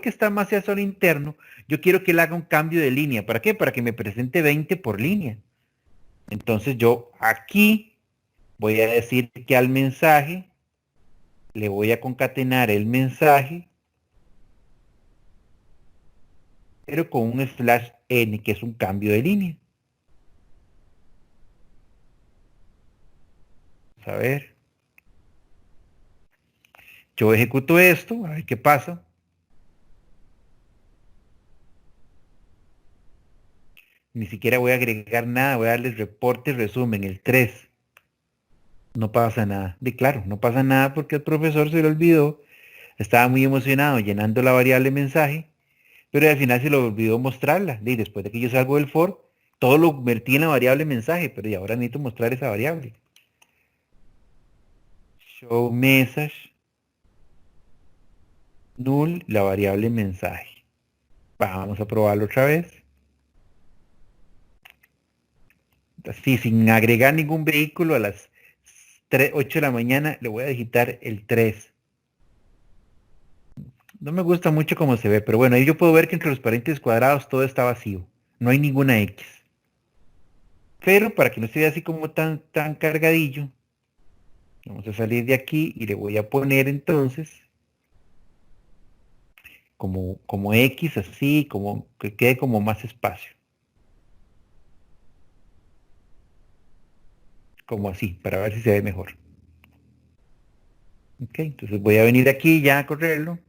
que está más hacia solo interno, yo quiero que él haga un cambio de línea. ¿Para qué? Para que me presente 20 por línea. Entonces yo aquí voy a decir que al mensaje le voy a concatenar el mensaje, pero con un /n, que es un cambio de línea. Vamos a ver. Yo ejecuto esto, a ver qué pasa. Ni siquiera voy a agregar nada, voy a darles reporte, resumen, el 3. No pasa nada. De claro, no pasa nada porque el profesor se lo olvidó. Estaba muy emocionado llenando la variable mensaje, pero al final se lo olvidó mostrarla. Y después de que yo salgo del for, todo lo metí en la variable mensaje, pero y ahora necesito mostrar esa variable. Show message null, la variable mensaje. Vamos a probarlo otra vez. Así, sin agregar ningún vehículo, a las 8 de la mañana le voy a digitar el 3. No me gusta mucho cómo se ve, pero bueno, ahí yo puedo ver que entre los paréntesis cuadrados todo está vacío. No hay ninguna X. Pero para que no esté así como tan cargadillo, vamos a salir de aquí y le voy a poner entonces como X así, como que quede como más espacio. Como así, para ver si se ve mejor. Ok, entonces voy a venir aquí ya a correrlo.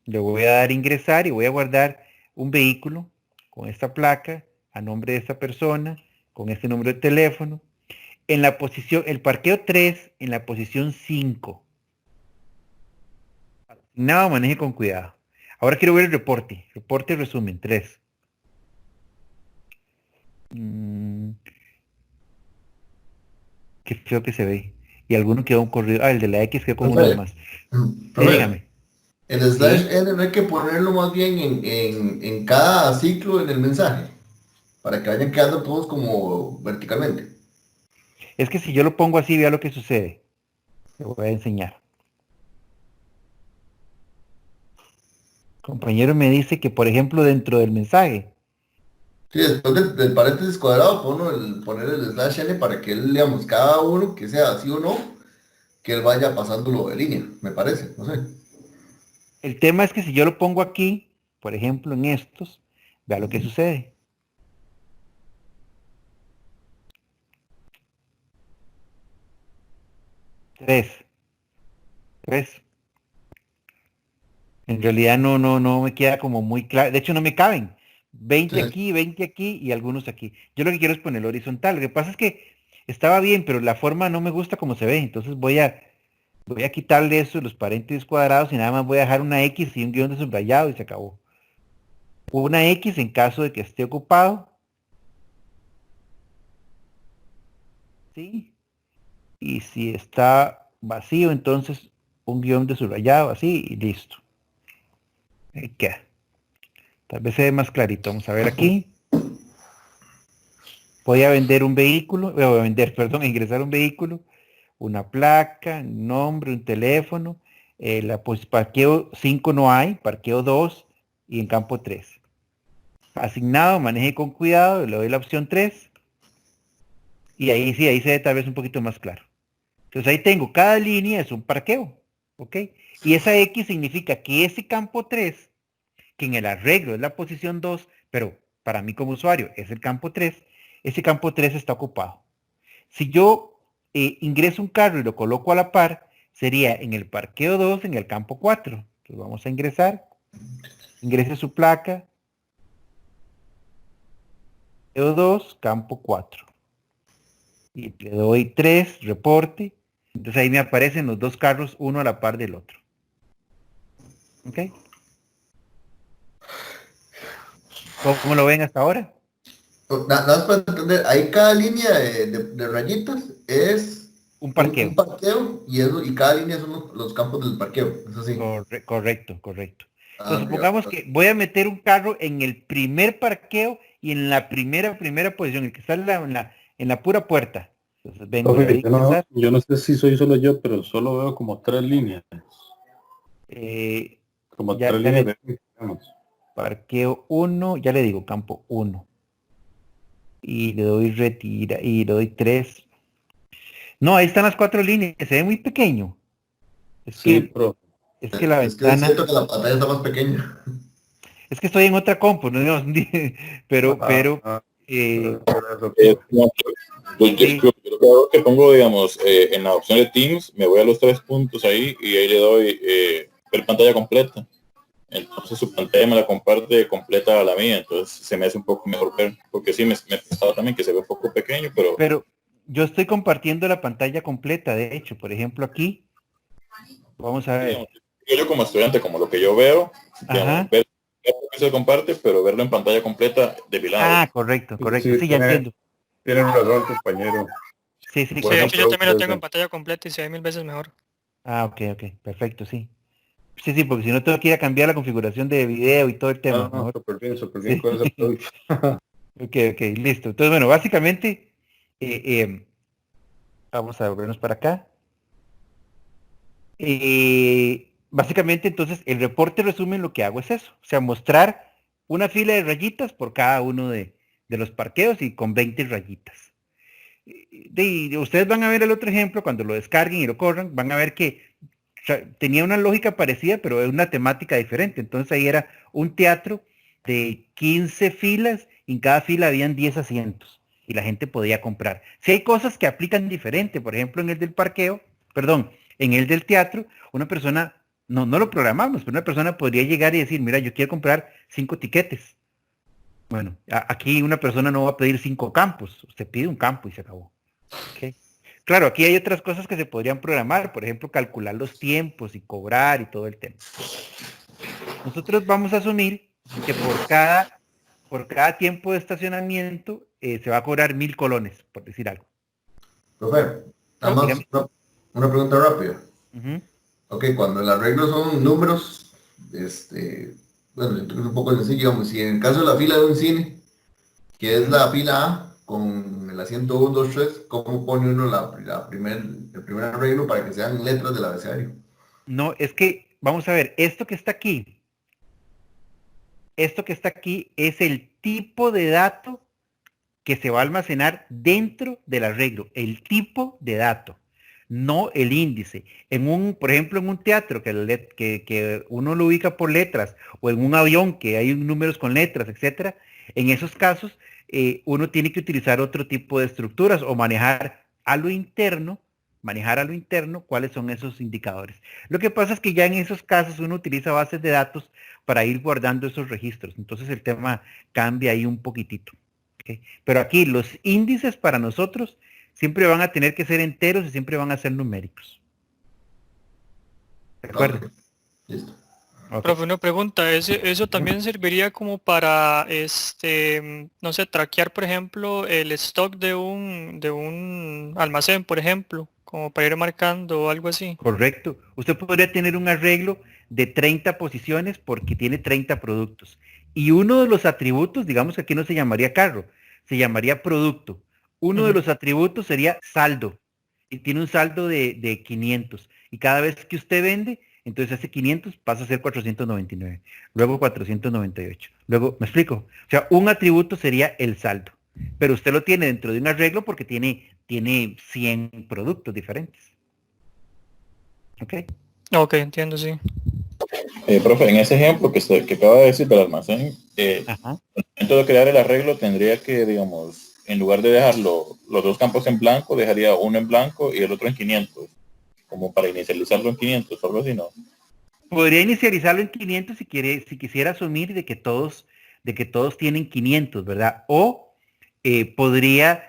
Le voy a dar ingresar y voy a guardar un vehículo con esta placa a nombre de esta persona, con este número de teléfono. En la posición, el parqueo 3 en la posición 5. Nada, maneje con cuidado. Ahora quiero ver el reporte. Reporte resumen 3. Qué feo que se ve. Y alguno quedó un corrido. Ah, el de la X quedó con uno de más. Dígame. El ¿Sí? /n no hay que ponerlo más bien en cada ciclo en el mensaje, para que vayan quedando todos como verticalmente. Es que si yo lo pongo así, vea lo que sucede. Le voy a enseñar. Compañero me dice que, por ejemplo, dentro del mensaje. Sí, después del paréntesis cuadrado, poner el /n para que él, digamos, cada uno, que sea así o no, que él vaya pasándolo de línea, me parece, no sé. El tema es que si yo lo pongo aquí, por ejemplo, en estos, vea lo que sucede. Tres. En realidad no me queda como muy claro. De hecho, no me caben. 20 Sí. aquí, 20 aquí y algunos aquí. Yo lo que quiero es ponerlo horizontal. Lo que pasa es que estaba bien, pero la forma no me gusta como se ve. Entonces voy a quitarle eso, los paréntesis cuadrados, y nada más voy a dejar una X y un guión de subrayado y se acabó. Una X en caso de que esté ocupado. ¿Sí? Y si está vacío, entonces un guión de subrayado así y listo. Ahí queda. Tal vez se ve más clarito. Vamos a ver aquí. Voy a vender un vehículo, ingresar un vehículo, una placa, un nombre, un teléfono. Pues parqueo 5 no hay, parqueo 2 y en campo 3. Asignado, maneje con cuidado, le doy la opción 3. Y ahí sí, ahí se ve tal vez un poquito más claro. Entonces ahí tengo, cada línea es un parqueo. ¿Ok? Y esa X significa que ese campo 3, que en el arreglo es la posición 2, pero para mí como usuario es el campo 3, ese campo 3 está ocupado. Si yo ingreso un carro y lo coloco a la par, sería en el parqueo 2, en el campo 4. Entonces vamos a ingresar. Ingrese su placa. Parqueo 2, campo 4. Y le doy 3, reporte. Entonces ahí me aparecen los dos carros, uno a la par del otro. ¿Ok? ¿Cómo lo ven hasta ahora? Nada más para entender, ahí cada línea de rayitas es Un parqueo. un parqueo y cada línea son los campos del parqueo. Eso sí. Correcto, correcto. Ah, Entonces ok, supongamos que voy a meter un carro en el primer parqueo y en la primera posición, el que está en la pura puerta. Entonces vengo, le Profe, doy ingresar. yo no sé si soy solo yo, pero solo veo como tres líneas. eh, Como ya, tres ya líneas le de digamos. parqueo 1, ya le digo campo 1. Y le doy retira y le doy 3. No, ahí están las 4 líneas, se ve muy pequeño. Es Sí, que, profe. es que la Es que ventana, siento que la pantalla está más pequeña. es que estoy en otra compu, ¿no? Pero, Ah, eh, profe. No, sí, yo lo que hago es que pongo, digamos, en la opción de Teams, me voy a los 3 puntos ahí y ahí le doy ver pantalla completa. Entonces su pantalla me la comparte completa a la mía, entonces se me hace un poco mejor ver, porque sí, me pasaba también que se ve un poco pequeño, pero pero yo estoy compartiendo la pantalla completa, de hecho, por ejemplo, aquí, vamos a ver. digamos, yo como estudiante, como lo que yo veo, digamos, Ajá. ver lo que se comparte, pero verlo en pantalla completa de mi lado. Ah, correcto, correcto. Sí, Sí, ya entiendo. tiene razón, compañero. Sí, sí, Sí, de Buena hecho yo también lo tengo en pregunta. pantalla completa y se ve 1000 veces mejor. Ah, ok, perfecto, sí. Sí, sí, porque si no tengo que ir a cambiar la configuración de video y todo el tema, No, mejor. súper bien Sí. con esa pregunta. Ok, listo. Entonces, bueno, básicamente, eh, eh, vamos a volvernos para acá. Básicamente, entonces, el reporte resumen lo que hago es eso, o sea, mostrar una fila de rayitas por cada uno de los parqueos y con 20 rayitas. Ustedes van a ver el otro ejemplo cuando lo descarguen y lo corran, van a ver que tenía una lógica parecida, pero es una temática diferente. Entonces ahí era un teatro de 15 filas y en cada fila habían 10 asientos y la gente podía comprar. Si hay cosas que aplican diferente, por ejemplo, en el del parqueo, perdón, en el del teatro, una persona, no lo programamos, pero una persona podría llegar y decir, mira, yo quiero comprar 5 tiquetes. Bueno, aquí una persona no va a pedir 5 campos, usted pide un campo y se acabó. ¿Ok? Claro, aquí hay otras cosas que se podrían programar, por ejemplo, calcular los tiempos y cobrar y todo el tema. Nosotros vamos a asumir que por cada tiempo de estacionamiento se va a cobrar 1000 colones, por decir algo. Profe, nada Ok. más Dígame. una pregunta rápida. Ujú. Ok, cuando el arreglo son números, bueno, es un poco sencillo, digamos, si en el caso de la fila de un cine, que es la fila A, con el asiento 1, 2, 3, ¿cómo pone uno el primer arreglo para que sean letras del abecedario? No, es que, vamos a ver, esto que está aquí es el tipo de dato que se va a almacenar dentro del arreglo, el tipo de dato, no el índice. Por ejemplo, en un teatro que uno lo ubica por letras, o en un avión que hay números con letras, etcétera, en esos casos uno tiene que utilizar otro tipo de estructuras o manejar a lo interno cuáles son esos indicadores. Lo que pasa es que ya en esos casos uno utiliza bases de datos para ir guardando esos registros. Entonces el tema cambia ahí un poquitito. ¿Ok? Pero aquí los índices para nosotros siempre van a tener que ser enteros y siempre van a ser numéricos. ¿De acuerdo? Ok, listo. Ok. Profe, una pregunta, ¿eso también serviría como para, no sé, traquear, por ejemplo, el stock de un almacén, por ejemplo, como para ir marcando o algo así? Correcto. Usted podría tener un arreglo de 30 posiciones porque tiene 30 productos. Y uno de los atributos, digamos que aquí no se llamaría carro, se llamaría producto. Uno de Ujú. los atributos sería saldo. Y tiene un saldo de 500. Y cada vez que usted vende, entonces ese 500 pasa a ser 499. Luego 498. Luego, ¿me explico? O sea, un atributo sería el saldo. Pero usted lo tiene dentro de un arreglo porque tiene 100 productos diferentes. ¿Ok? Ok, entiendo, sí. Profe, en ese ejemplo que acaba de decir del almacén, Ajá. dentro de crear el arreglo tendría que, digamos, en lugar de dejarlo los 2 campos en blanco, dejaría uno en blanco y el otro en 500, como para inicializarlo en 500 o algo así, ¿no? Podría inicializarlo en 500 si quisiera asumir de que todos tienen 500, ¿verdad? O podría,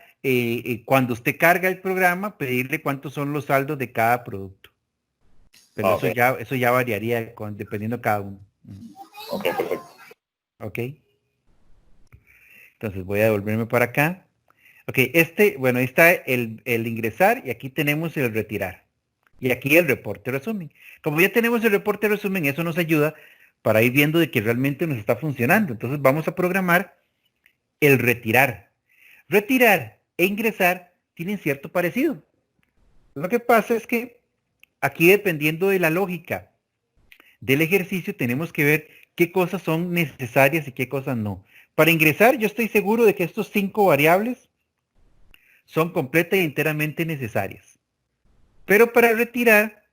cuando usted carga el programa, pedirle cuántos son los saldos de cada producto. Pero Ah, eso ya variaría dependiendo de cada uno. ok, perfecto. ¿Ok? Entonces voy a devolverme para acá. Ok, bueno, ahí está el ingresar y aquí tenemos el retirar. Y aquí el reporte resumen. Como ya tenemos el reporte resumen, eso nos ayuda para ir viendo de que realmente nos está funcionando. Entonces vamos a programar el retirar. Retirar e ingresar tienen cierto parecido. Lo que pasa es que aquí, dependiendo de la lógica del ejercicio, tenemos que ver qué cosas son necesarias y qué cosas no. Para ingresar, yo estoy seguro de que estos 5 variables son completa y enteramente necesarias. Pero para retirar,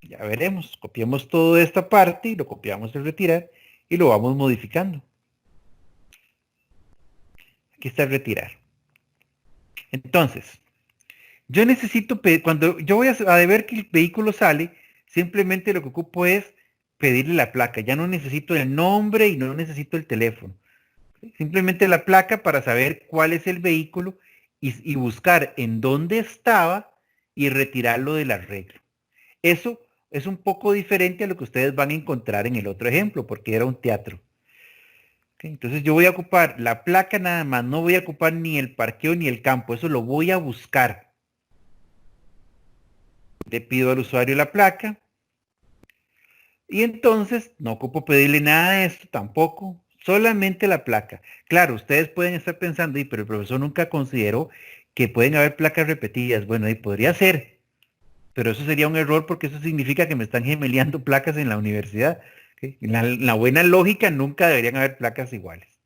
ya veremos, copiamos toda esta parte y lo copiamos el retirar y lo vamos modificando. Aquí está el retirar. Entonces, yo necesito, cuando yo voy a ver que el vehículo sale, simplemente lo que ocupo es pedirle la placa. Ya no necesito el nombre y no necesito el teléfono. Simplemente la placa para saber cuál es el vehículo y buscar en dónde estaba y retirarlo del arreglo. Eso es un poco diferente a lo que ustedes van a encontrar en el otro ejemplo, porque era un teatro. Okay, entonces yo voy a ocupar la placa nada más, no voy a ocupar ni el parqueo ni el campo, eso lo voy a buscar. Le pido al usuario la placa y entonces no ocupo pedirle nada de esto tampoco, solamente la placa. Claro, ustedes pueden estar pensando, pero el profesor nunca consideró que pueden haber placas repetidas. Bueno, ahí podría ser, pero eso sería un error porque eso significa que me están gemeleando placas en la universidad. ¿Okay? En la buena lógica nunca deberían haber placas iguales.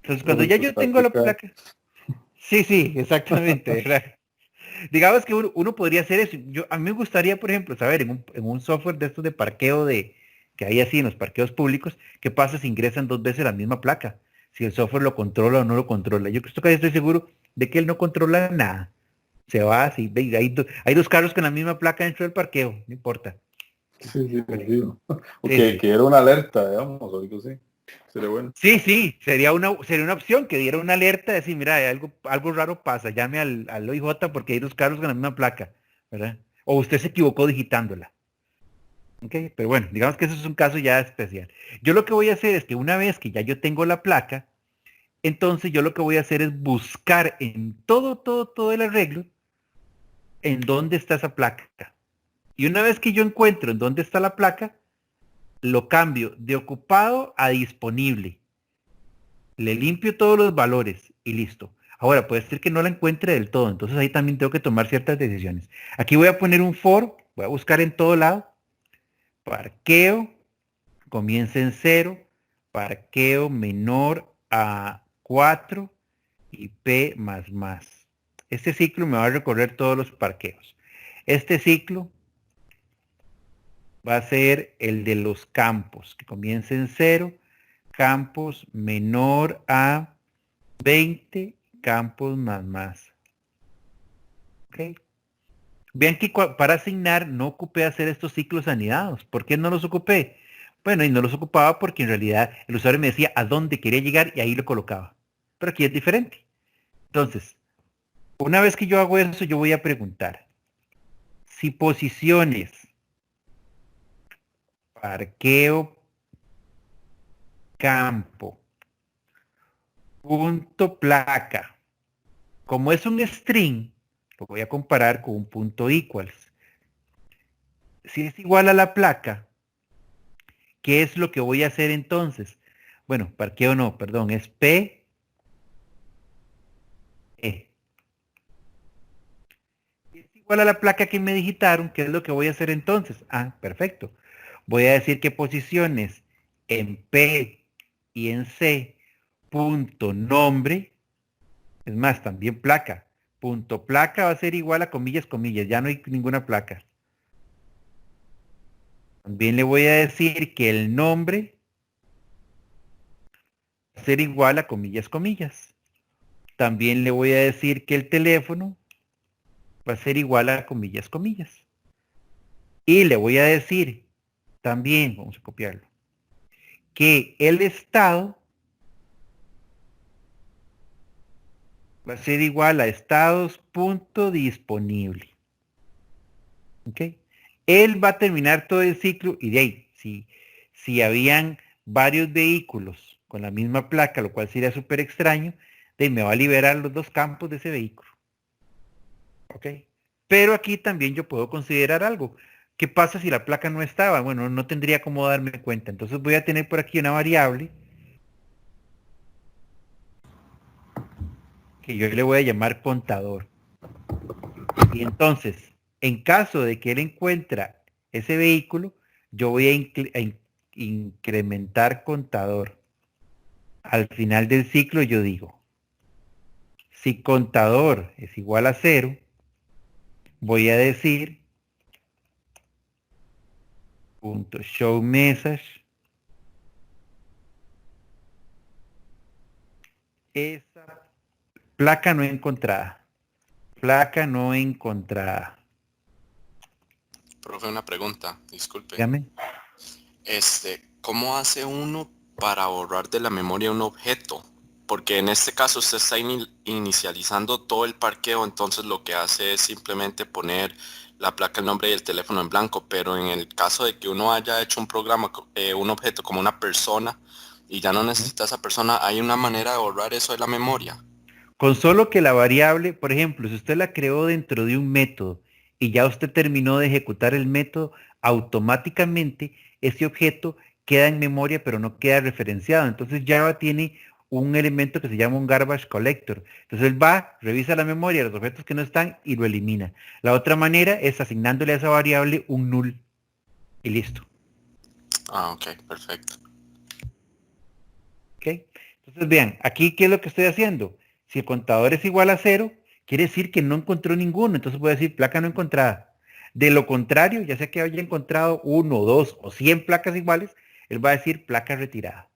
Entonces, cuando ya yo tengo la placa... Sí, exactamente. ¿verdad? Digamos que uno podría hacer eso. A mí me gustaría, por ejemplo, saber en un software de estos de parqueo que hay así en los parqueos públicos, qué pasa si ingresan 2 veces la misma placa. Si el software lo controla o no lo controla. Yo estoy seguro de que él no controla nada. Se va así. Hay 2 carros con la misma placa dentro del parqueo. No importa. Sí. O Sí. que era una alerta, digamos, o algo así. Sería bueno. Sí, sería una opción que diera una alerta de decir, mira, algo raro pasa, llame al OIJ porque hay 2 carros con la misma placa, ¿verdad? O usted se equivocó digitándola. Ok, pero bueno, digamos que eso es un caso ya especial. Yo lo que voy a hacer es que una vez que ya yo tengo la placa, entonces yo lo que voy a hacer es buscar en todo el arreglo en dónde está esa placa. Y una vez que yo encuentro en dónde está la placa, lo cambio de ocupado a disponible. Le limpio todos los valores y listo. Ahora, puede ser que no la encuentre del todo, entonces ahí también tengo que tomar ciertas decisiones. Aquí voy a poner un for, voy a buscar en todo lado, parqueo, comienza en 0, parqueo menor a 4 y P más. Este ciclo me va a recorrer todos los parqueos. Este ciclo va a ser el de los campos, que comienza en 0, campos menor a 20, campos más. ¿Ok? Vean que para asignar no ocupé hacer estos ciclos anidados. ¿Por qué no los ocupé? Bueno, y no los ocupaba porque en realidad el usuario me decía a dónde quería llegar y ahí lo colocaba. Pero aquí es diferente. Entonces, una vez que yo hago eso, yo voy a preguntar si posiciones, parqueo, campo, punto placa, como es un string, lo voy a comparar con un punto equals. Si es igual a la placa, ¿qué es lo que voy a hacer entonces? Bueno, parqueo no, perdón, es P, E. Si es igual a la placa que me digitaron, ¿qué es lo que voy a hacer entonces? Ah, perfecto. Voy a decir que posiciones en P y en C, punto nombre, es más, también placa. Punto placa va a ser igual a comillas, ya no hay ninguna placa. También le voy a decir que el nombre va a ser igual a comillas. También le voy a decir que el teléfono va a ser igual a comillas. Y le voy a decir también, vamos a copiarlo, que el estado va a ser igual a estados.disponible. ¿Ok? Él va a terminar todo el ciclo y de ahí, si habían varios vehículos con la misma placa, lo cual sería súper extraño, de me va a liberar los dos campos de ese vehículo. ¿Ok? Pero aquí también yo puedo considerar algo. ¿Qué pasa si la placa no estaba? Bueno, no tendría cómo darme cuenta. Entonces voy a tener por aquí una variable que yo le voy a llamar contador. Y entonces, en caso de que él encuentra ese vehículo, yo voy a incrementar contador. Al final del ciclo yo digo, si contador es igual a 0, voy a decir punto show message esa placa no encontrada. Placa no encontrada. Profe, una pregunta, disculpe. Dígame. ¿Cómo hace uno para borrar de la memoria un objeto? Porque en este caso usted está inicializando todo el parqueo, entonces lo que hace es simplemente poner la placa, el nombre y el teléfono en blanco, pero en el caso de que uno haya hecho un programa, un objeto como una persona, y ya no necesita esa persona, ¿hay una manera de borrar eso de la memoria? Con solo que la variable, por ejemplo, si usted la creó dentro de un método y ya usted terminó de ejecutar el método, automáticamente ese objeto queda en memoria pero no queda referenciado. Entonces Java tiene un elemento que se llama un garbage collector. Entonces él va, revisa la memoria, los objetos que no están y lo elimina. La otra manera es asignándole a esa variable un null y listo. Ah, ok, perfecto. ¿Ok? Entonces vean, aquí ¿qué es lo que estoy haciendo? Si el contador es igual a 0, quiere decir que no encontró ninguno. Entonces voy a decir placa no encontrada. De lo contrario, ya sea que haya encontrado 1, 2 o 100 placas iguales, él va a decir placa retirada.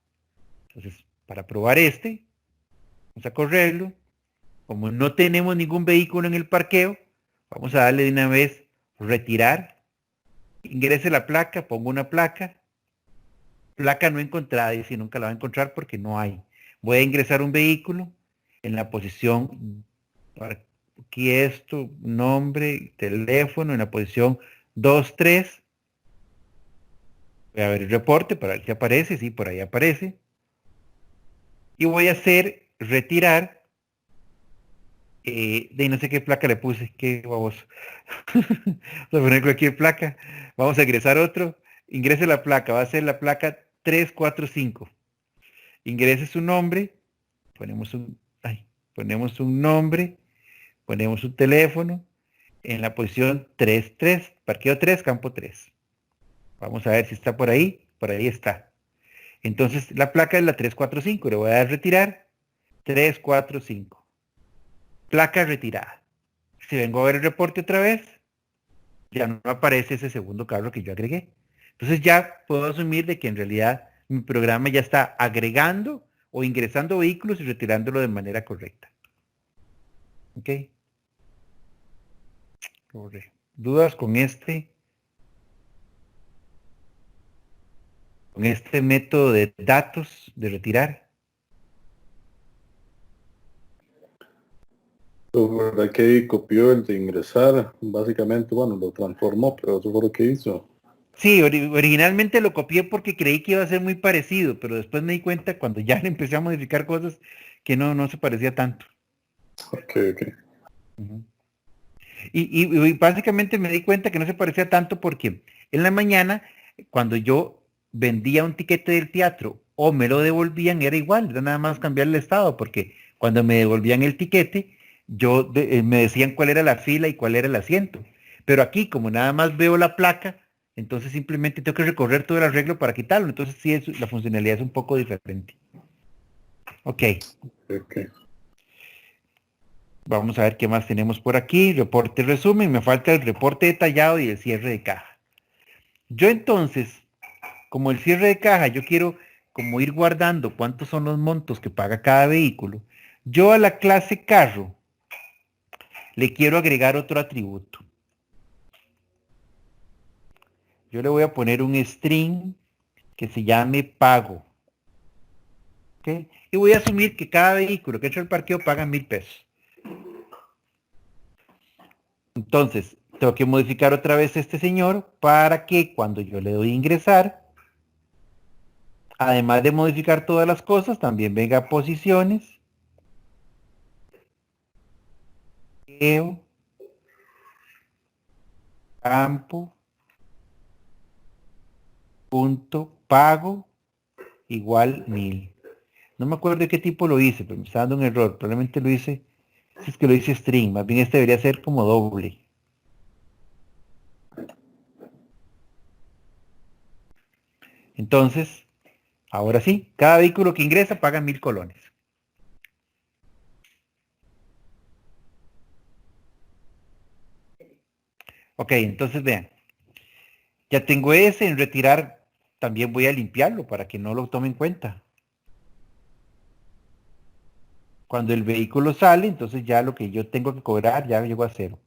Entonces, para probar vamos a correrlo. Como no tenemos ningún vehículo en el parqueo, vamos a darle de una vez retirar. Ingrese la placa, pongo una placa. Placa no encontrada, y si nunca la va a encontrar porque no hay. Voy a ingresar un vehículo en la posición, aquí esto, nombre, teléfono, en la posición 2, 3. Voy a ver el reporte para ver si aparece, sí, por ahí aparece. Y voy a hacer retirar, de no sé qué placa le puse, qué baboso. Voy a poner cualquier placa. Vamos a ingresar otro. Ingrese la placa, va a ser la placa 345. Ingrese su nombre, ponemos un nombre, ponemos un teléfono en la posición 3, parqueo 3, campo 3. Vamos a ver si está por ahí está. Entonces la placa es la 345, le voy a dar retirar, 345. Placa retirada. Si vengo a ver el reporte otra vez, ya no aparece ese segundo carro que yo agregué. Entonces ya puedo asumir de que en realidad mi programa ya está agregando o ingresando vehículos y retirándolo de manera correcta. ¿Ok? ¿Dudas con este método de datos de retirar? ¿Verdad que copió el de ingresar? Básicamente, bueno, lo transformó, pero eso fue lo que hizo. Sí, originalmente lo copié porque creí que iba a ser muy parecido, pero después me di cuenta cuando ya le empecé a modificar cosas que no se parecía tanto. Ok. Uh-huh. Y básicamente me di cuenta que no se parecía tanto porque en la mañana, cuando yo vendía un tiquete del teatro o me lo devolvían, era igual, era nada más cambiar el estado, porque cuando me devolvían el tiquete, me decían cuál era la fila y cuál era el asiento. Pero aquí, como nada más veo la placa, entonces simplemente tengo que recorrer todo el arreglo para quitarlo. Entonces sí, la funcionalidad es un poco diferente. Ok. Vamos a ver qué más tenemos por aquí. Reporte resumen. Me falta el reporte detallado y el cierre de caja. Yo entonces, como el cierre de caja, yo quiero como ir guardando cuántos son los montos que paga cada vehículo. Yo a la clase carro le quiero agregar otro atributo. Yo le voy a poner un string que se llame pago. ¿Okay? Y voy a asumir que cada vehículo que entra al parqueo paga 1,000 pesos. Entonces, tengo que modificar otra vez este señor para que cuando yo le doy a ingresar, además de modificar todas las cosas, también venga posiciones, parqueo, campo, punto, pago, igual 1000. No me acuerdo de qué tipo lo hice, pero me está dando un error. Probablemente lo hice, si es que lo hice string, más bien este debería ser como doble. Entonces, ahora sí, cada vehículo que ingresa paga 1000 colones. Ok, entonces vean, ya tengo ese en retirar, también voy a limpiarlo para que no lo tome en cuenta. Cuando el vehículo sale, entonces ya lo que yo tengo que cobrar ya llegó a cero.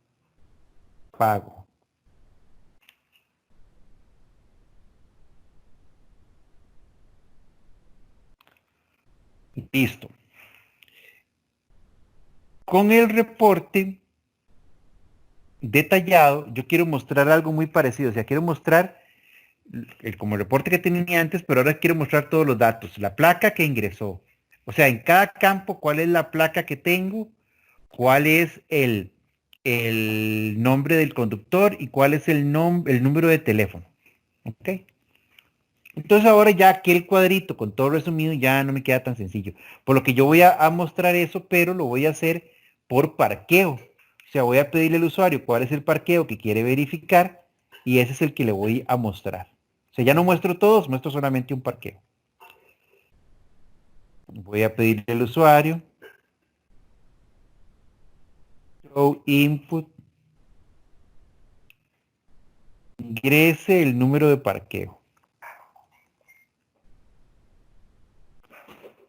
Pago. Listo. Con el reporte detallado, yo quiero mostrar algo muy parecido. O sea, quiero mostrar como el reporte que tenía antes, pero ahora quiero mostrar todos los datos. La placa que ingresó. O sea, en cada campo, cuál es la placa que tengo, cuál es el nombre del conductor y cuál es el número de teléfono. ¿Ok? Entonces ahora ya aquel cuadrito con todo resumido ya no me queda tan sencillo. Por lo que yo voy a mostrar eso, pero lo voy a hacer por parqueo. O sea, voy a pedirle al usuario cuál es el parqueo que quiere verificar y ese es el que le voy a mostrar. O sea, ya no muestro todos, muestro solamente un parqueo. Voy a pedirle al usuario show input, ingrese el número de parqueo.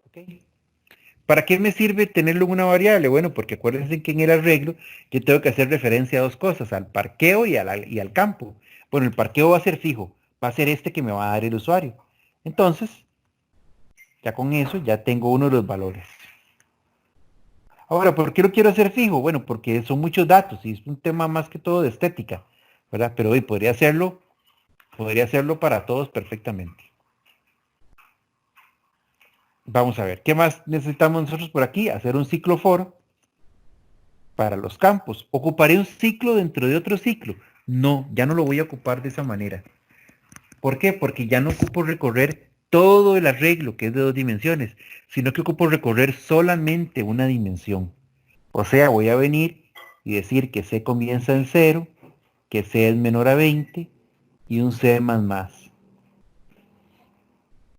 ¿Okay? ¿Para qué me sirve tenerlo en una variable? Bueno, porque acuérdense que en el arreglo yo tengo que hacer referencia a dos cosas, al parqueo y al campo. Bueno, el parqueo va a ser fijo, va a ser este que me va a dar el usuario. Entonces, ya con eso ya tengo uno de los valores. Ahora, ¿por qué lo quiero hacer fijo? Bueno, porque son muchos datos y es un tema más que todo de estética, ¿verdad? Pero hoy podría hacerlo para todos perfectamente. Vamos a ver, ¿qué más necesitamos nosotros por aquí? Hacer un ciclo for para los campos. ¿Ocuparé un ciclo dentro de otro ciclo? No, ya no lo voy a ocupar de esa manera. ¿Por qué? Porque ya no ocupo recorrer todo el arreglo, que es de 2 dimensiones, sino que ocupo recorrer solamente una dimensión. O sea, voy a venir y decir que C comienza en 0, que C es menor a 20 y un C más más.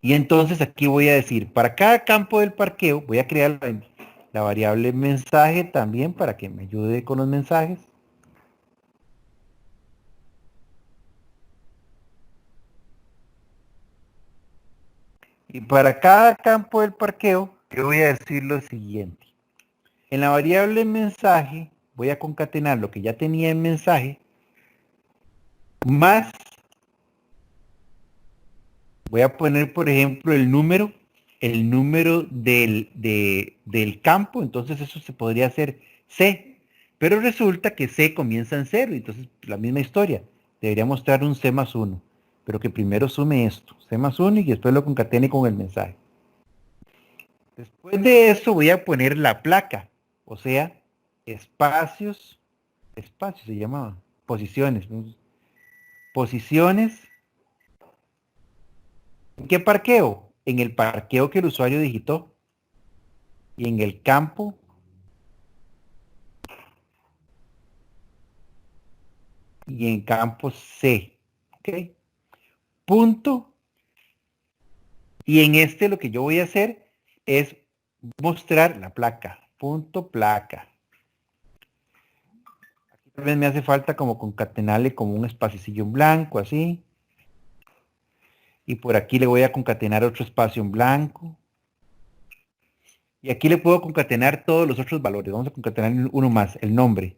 Y entonces aquí voy a decir, para cada campo del parqueo, voy a crear la variable mensaje también para que me ayude con los mensajes. Y para cada campo del parqueo, yo voy a decir lo siguiente. En la variable mensaje, voy a concatenar lo que ya tenía en mensaje, más, voy a poner, por ejemplo, el número del campo, entonces eso se podría hacer C. Pero resulta que C comienza en 0, entonces la misma historia. Debería mostrar un C más 1, pero que primero sume esto, C más 1 y después lo concatene con el mensaje. Después de eso voy a poner la placa, o sea, espacios se llamaba, posiciones. Posiciones. ¿En qué parqueo? En el parqueo que el usuario digitó. Y en el campo. Y en campo C. ¿Ok? Punto. Y en este lo que yo voy a hacer es mostrar la placa. Punto placa. Aquí tal vez me hace falta como concatenarle como un espacicillo en blanco, así. Y por aquí le voy a concatenar otro espacio en blanco. Y aquí le puedo concatenar todos los otros valores. Vamos a concatenar uno más, el nombre.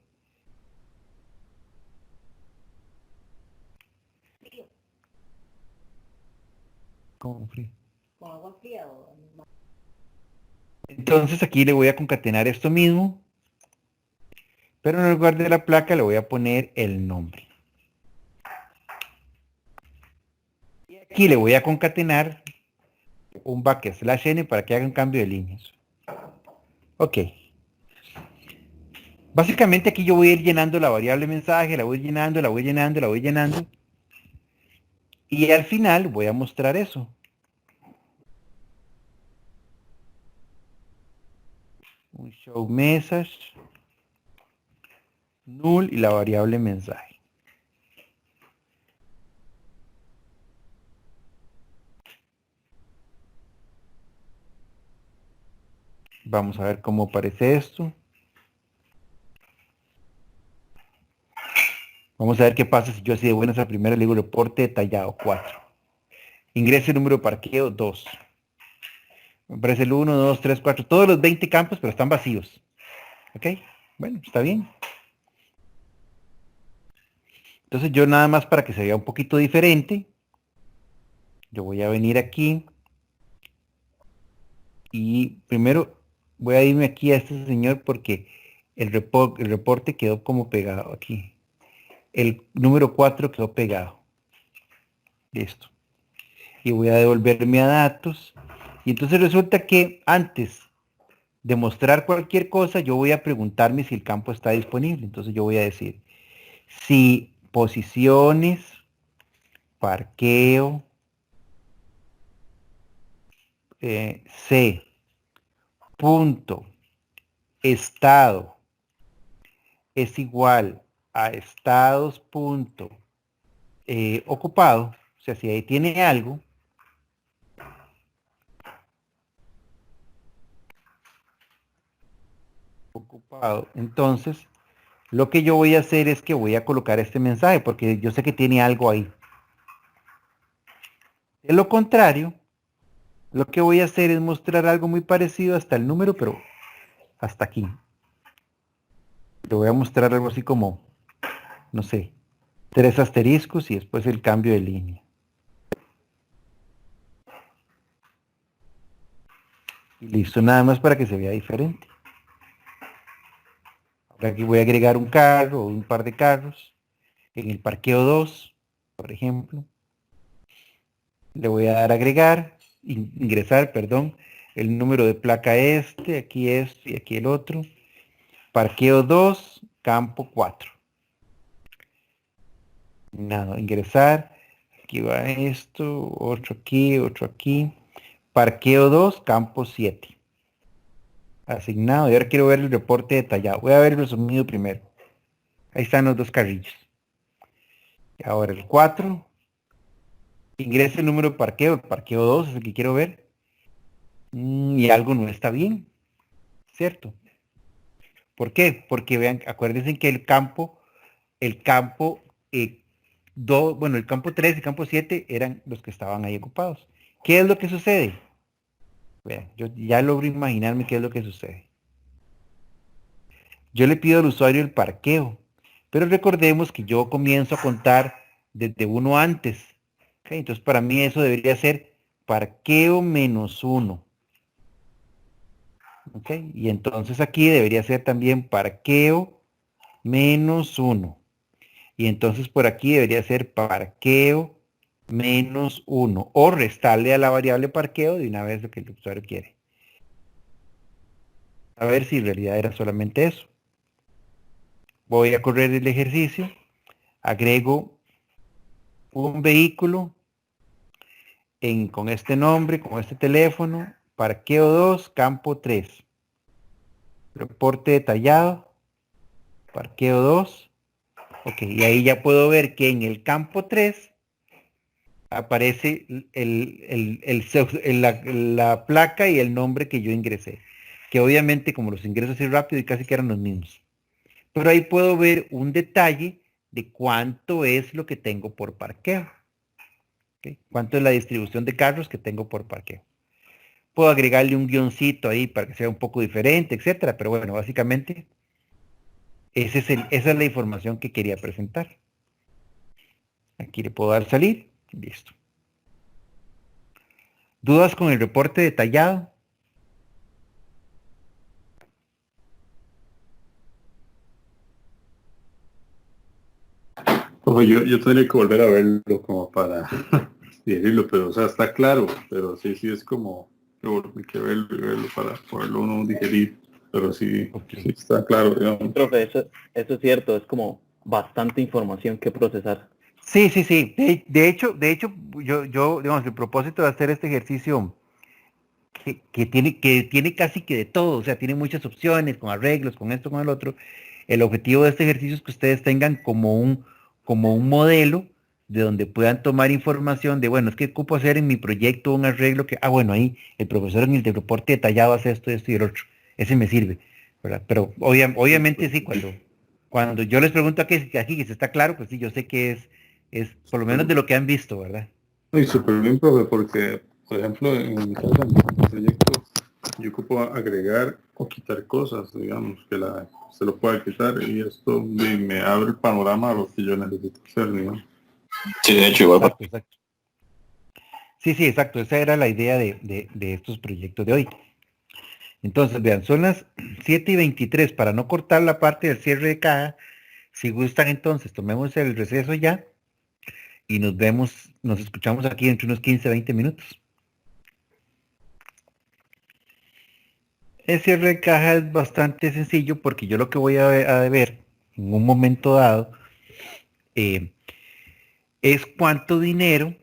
¿Cómo frío? ¿Con agua fría o...? Entonces aquí le voy a concatenar esto mismo. Pero en lugar de la placa le voy a poner el nombre. Y aquí le voy a concatenar un \n para que haga un cambio de líneas. Ok. Básicamente aquí yo voy a ir llenando la variable mensaje, la voy llenando, la voy llenando, la voy llenando. Y al final voy a mostrar eso. Un show message, null y la variable mensaje. Vamos a ver cómo aparece esto. Vamos a ver qué pasa si yo así de buenas a primera le digo reporte detallado 4. Ingrese el número de parqueo 2. Me aparece el 1, 2, 3, 4. Todos los 20 campos, pero están vacíos. ¿Ok? Bueno, está bien. Entonces yo nada más para que se vea un poquito diferente, yo voy a venir aquí y primero voy a irme aquí a este señor porque el reporte quedó como pegado aquí. El número 4 quedó pegado. Listo. Y voy a devolverme a datos. Y entonces resulta que antes de mostrar cualquier cosa, yo voy a preguntarme si el campo está disponible. Entonces yo voy a decir, si posiciones, parqueo, C, punto, estado, es igual a estados punto ocupado, o sea, si ahí tiene algo, ocupado, entonces lo que yo voy a hacer es que voy a colocar este mensaje porque yo sé que tiene algo ahí. De lo contrario, lo que voy a hacer es mostrar algo muy parecido hasta el número, pero hasta aquí. Le voy a mostrar algo así como, no sé, 3 asteriscos y después el cambio de línea. Y listo, nada más para que se vea diferente. Ahora aquí voy a agregar un carro o un par de carros. En el parqueo 2, por ejemplo. Le voy a dar a agregar, ingresar, perdón, el número de placa aquí y aquí el otro. Parqueo 2, campo 4. Nada, ingresar. Aquí va esto, otro aquí, otro aquí. Parqueo 2, campo 7. Asignado. Y ahora quiero ver el reporte detallado. Voy a ver el resumido primero. Ahí están los dos carrillos. Ahora el 4. Ingrese el número de parqueo. El parqueo 2 es el que quiero ver. Y algo no está bien. ¿Cierto? ¿Por qué? Porque vean, acuérdense que el campo el campo 3 y el campo 7 eran los que estaban ahí ocupados. ¿Qué es lo que sucede? Vean, yo ya logro imaginarme qué es lo que sucede. Yo le pido al usuario el parqueo, pero recordemos que yo comienzo a contar desde uno antes. ¿Okay? Entonces para mí eso debería ser parqueo menos 1. ¿Okay? Y entonces aquí debería ser también parqueo menos 1. Y entonces por aquí debería ser parqueo menos 1 o restarle a la variable parqueo de una vez lo que el usuario quiere. A ver si en realidad era solamente eso. Voy a correr el ejercicio, agrego un vehículo con este nombre, con este teléfono, parqueo 2, campo 3. Reporte detallado, parqueo 2. Ok, y ahí ya puedo ver que en el campo 3 aparece la placa y el nombre que yo ingresé. Que obviamente como los ingreso así rápido y casi que eran los mismos. Pero ahí puedo ver un detalle de cuánto es lo que tengo por parqueo. ¿Okay? Cuánto es la distribución de carros que tengo por parqueo. Puedo agregarle un guioncito ahí para que sea un poco diferente, etcétera. Pero bueno, básicamente esa es la información que quería presentar. Aquí le puedo dar salir. Listo. ¿Dudas con el reporte detallado? Pues yo tendría que volver a verlo como para digerirlo, pero o sea, está claro, pero sí es como, hay que verlo y verlo para poderlo uno digerir, pero sí, Ok. sí está claro, digamos. Profe, eso es cierto, es como bastante información que procesar. Sí, sí, sí. De hecho, yo, digamos, el propósito de hacer este ejercicio que tiene casi que de todo, o sea, tiene muchas opciones, con arreglos, con esto, con el otro. El objetivo de este ejercicio es que ustedes tengan como un modelo de donde puedan tomar información de, bueno, es que ocupo hacer en mi proyecto un arreglo que, bueno, ahí el profesor en el reporte detallado hace esto y el otro. Ese me sirve, ¿verdad? Pero obviamente sí, cuando yo les pregunto aquí que si está claro, pues sí, yo sé que es por lo menos de lo que han visto, ¿verdad? Y súper bien, profe, porque, por ejemplo, en mi caso, en mi proyecto, yo ocupo agregar o quitar cosas, digamos, se lo pueda quitar y esto me abre el panorama a lo que yo necesito hacer, digamos. Sí, de hecho, igual. Exacto, exacto. Sí, sí, exacto. Esa era la idea de estos proyectos de hoy. Entonces, vean, son las 7:23. Para no cortar la parte del cierre de caja, si gustan entonces, tomemos el receso ya y nos escuchamos aquí entre unos 15, 20 minutos. El cierre de caja es bastante sencillo porque yo lo que voy a ver en un momento dado eh, es cuánto dinero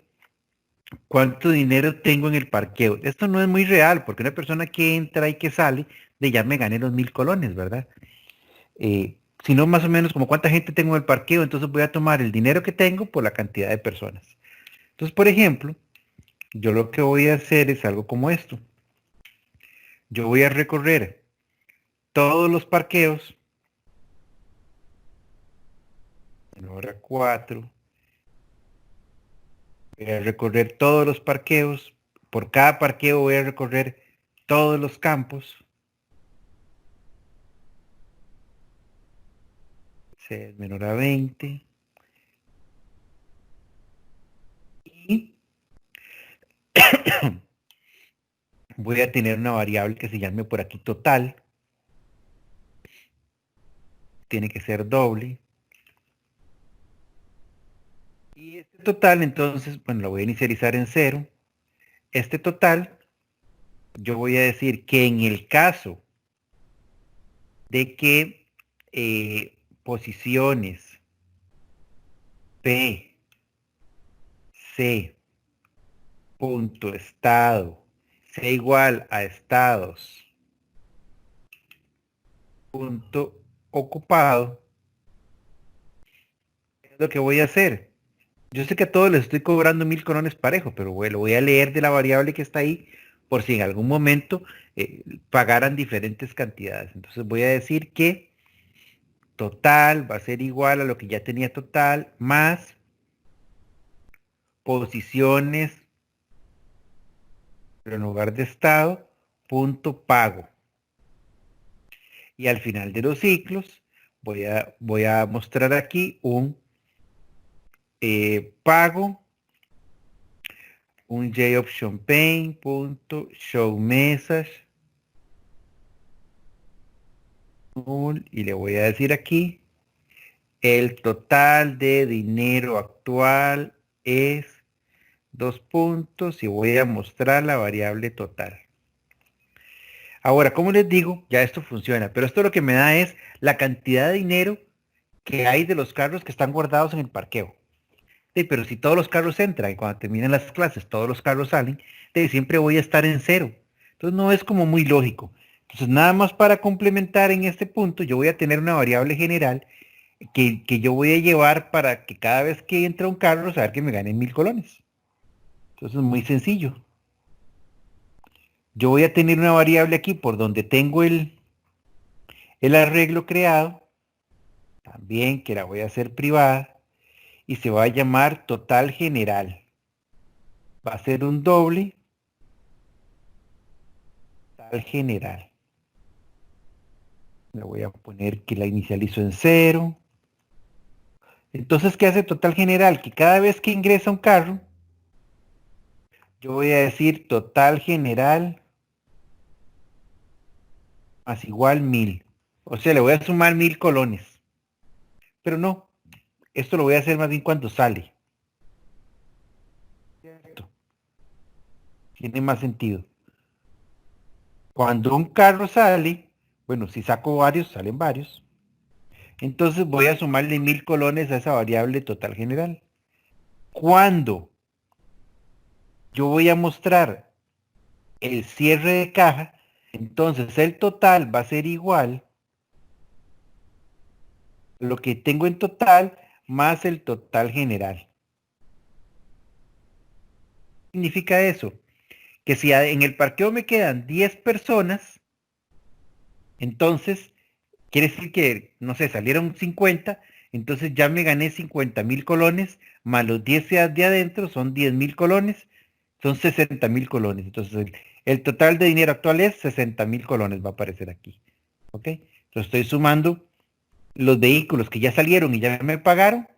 tengo en el parqueo. Esto no es muy real porque una persona que entra y que sale, de ya me gané los 1.000 colones, ¿verdad? Sino más o menos como cuánta gente tengo en el parqueo, entonces voy a tomar el dinero que tengo por la cantidad de personas. Entonces, por ejemplo, yo lo que voy a hacer es algo como esto. Yo voy a recorrer todos los parqueos, en hora 4, voy a recorrer todos los parqueos, por cada parqueo voy a recorrer todos los campos, menor a 20, y voy a tener una variable que se llame por aquí total, tiene que ser doble, y este total entonces, bueno, lo voy a inicializar en 0, este total, yo voy a decir que en el caso de que posiciones P, C, punto estado, sea igual a estados, punto ocupado, ¿qué es lo que voy a hacer? Yo sé que a todos les estoy cobrando 1.000 colones parejo, pero lo voy a leer de la variable que está ahí por si en algún momento pagaran diferentes cantidades. Entonces voy a decir que total va a ser igual a lo que ya tenía total más posiciones, pero en lugar de estado, punto pago. Y al final de los ciclos voy a mostrar aquí un pago, un JOption pane, punto show message, y le voy a decir aquí el total de dinero actual es 2 puntos y voy a mostrar la variable total. Ahora, como les digo, ya esto funciona, pero esto lo que me da es la cantidad de dinero que hay de los carros que están guardados en el parqueo. Sí, pero si todos los carros entran y cuando terminen las clases todos los carros salen, siempre voy a estar en 0. Entonces no es como muy lógico. Entonces nada más para complementar en este punto, yo voy a tener una variable general que yo voy a llevar para que cada vez que entra un carro, saber que me ganen 1.000 colones. Entonces es muy sencillo. Yo voy a tener una variable aquí por donde tengo el arreglo creado, también que la voy a hacer privada, y se va a llamar total general. Va a ser un doble total general. Le voy a poner que la inicializo en 0. Entonces, ¿qué hace total general? Que cada vez que ingresa un carro, yo voy a decir total general más igual 1.000. O sea, le voy a sumar 1.000 colones. Pero no, esto lo voy a hacer más bien cuando sale. Tiene más sentido. Cuando un carro sale, bueno, si saco varios, salen varios. Entonces voy a sumarle 1000 colones a esa variable total general. Cuando yo voy a mostrar el cierre de caja, entonces el total va a ser igual a lo que tengo en total más el total general. ¿Qué significa eso? Que si en el parqueo me quedan 10 personas, entonces quiere decir que, no sé, salieron 50, entonces ya me gané 50,000 colones, más los 10 de adentro son 10,000 colones, son 60,000 colones. Entonces el total de dinero actual es 60,000 colones, va a aparecer aquí. ¿Ok? Entonces estoy sumando los vehículos que ya salieron y ya me pagaron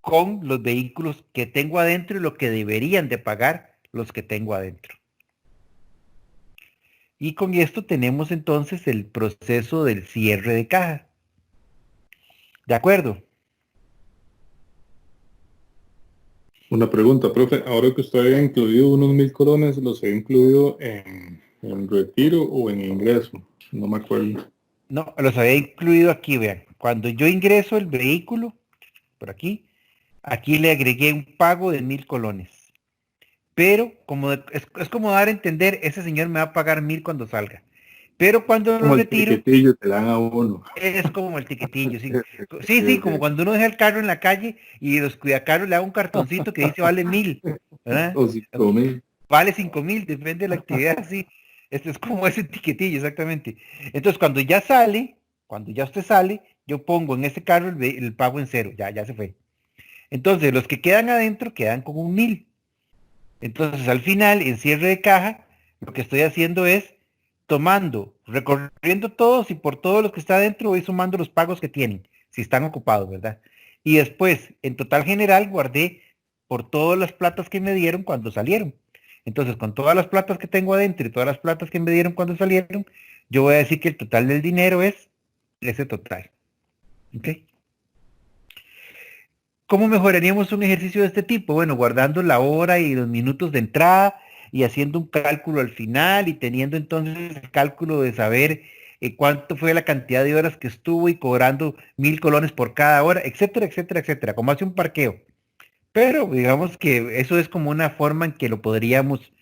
con los vehículos que tengo adentro y lo que deberían de pagar los que tengo adentro. Y con esto tenemos entonces el proceso del cierre de caja. ¿De acuerdo? Una pregunta, profe. Ahora que usted había incluido unos 1000 colones, ¿los había incluido en retiro o en ingreso? No me acuerdo. No, los había incluido aquí, vean. Cuando yo ingreso el vehículo, por aquí le agregué un pago de 1000 colones. Pero como es como dar a entender, ese señor me va a pagar 1000 cuando salga. Pero cuando lo Como el retiro, tiquetillo te dan a uno. es como el tiquetillo, sí. Sí, como cuando uno deja el carro en la calle y los cuidacarros le da un cartoncito que dice vale 1000, ¿verdad? O 5000. Vale 5,000, depende de la actividad, sí. Esto es como ese tiquetillo, exactamente. Entonces, cuando ya usted sale, yo pongo en ese carro el pago en cero, ya se fue. Entonces, los que quedan adentro quedan con un 1000. Entonces, al final, en cierre de caja, lo que estoy haciendo es recorriendo todos y por todos los que está adentro voy sumando los pagos que tienen, si están ocupados, ¿verdad? Y después, en total general, guardé por todas las platas que me dieron cuando salieron. Entonces, con todas las platas que tengo adentro y todas las platas que me dieron cuando salieron, yo voy a decir que el total del dinero es ese total. ¿Ok? ¿Cómo mejoraríamos un ejercicio de este tipo? Bueno, guardando la hora y los minutos de entrada y haciendo un cálculo al final y teniendo entonces el cálculo de saber cuánto fue la cantidad de horas que estuvo y cobrando 1000 colones por cada hora, etcétera, etcétera, etcétera, como hace un parqueo. Pero digamos que eso es como una forma en que lo podríamos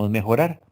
mejorar.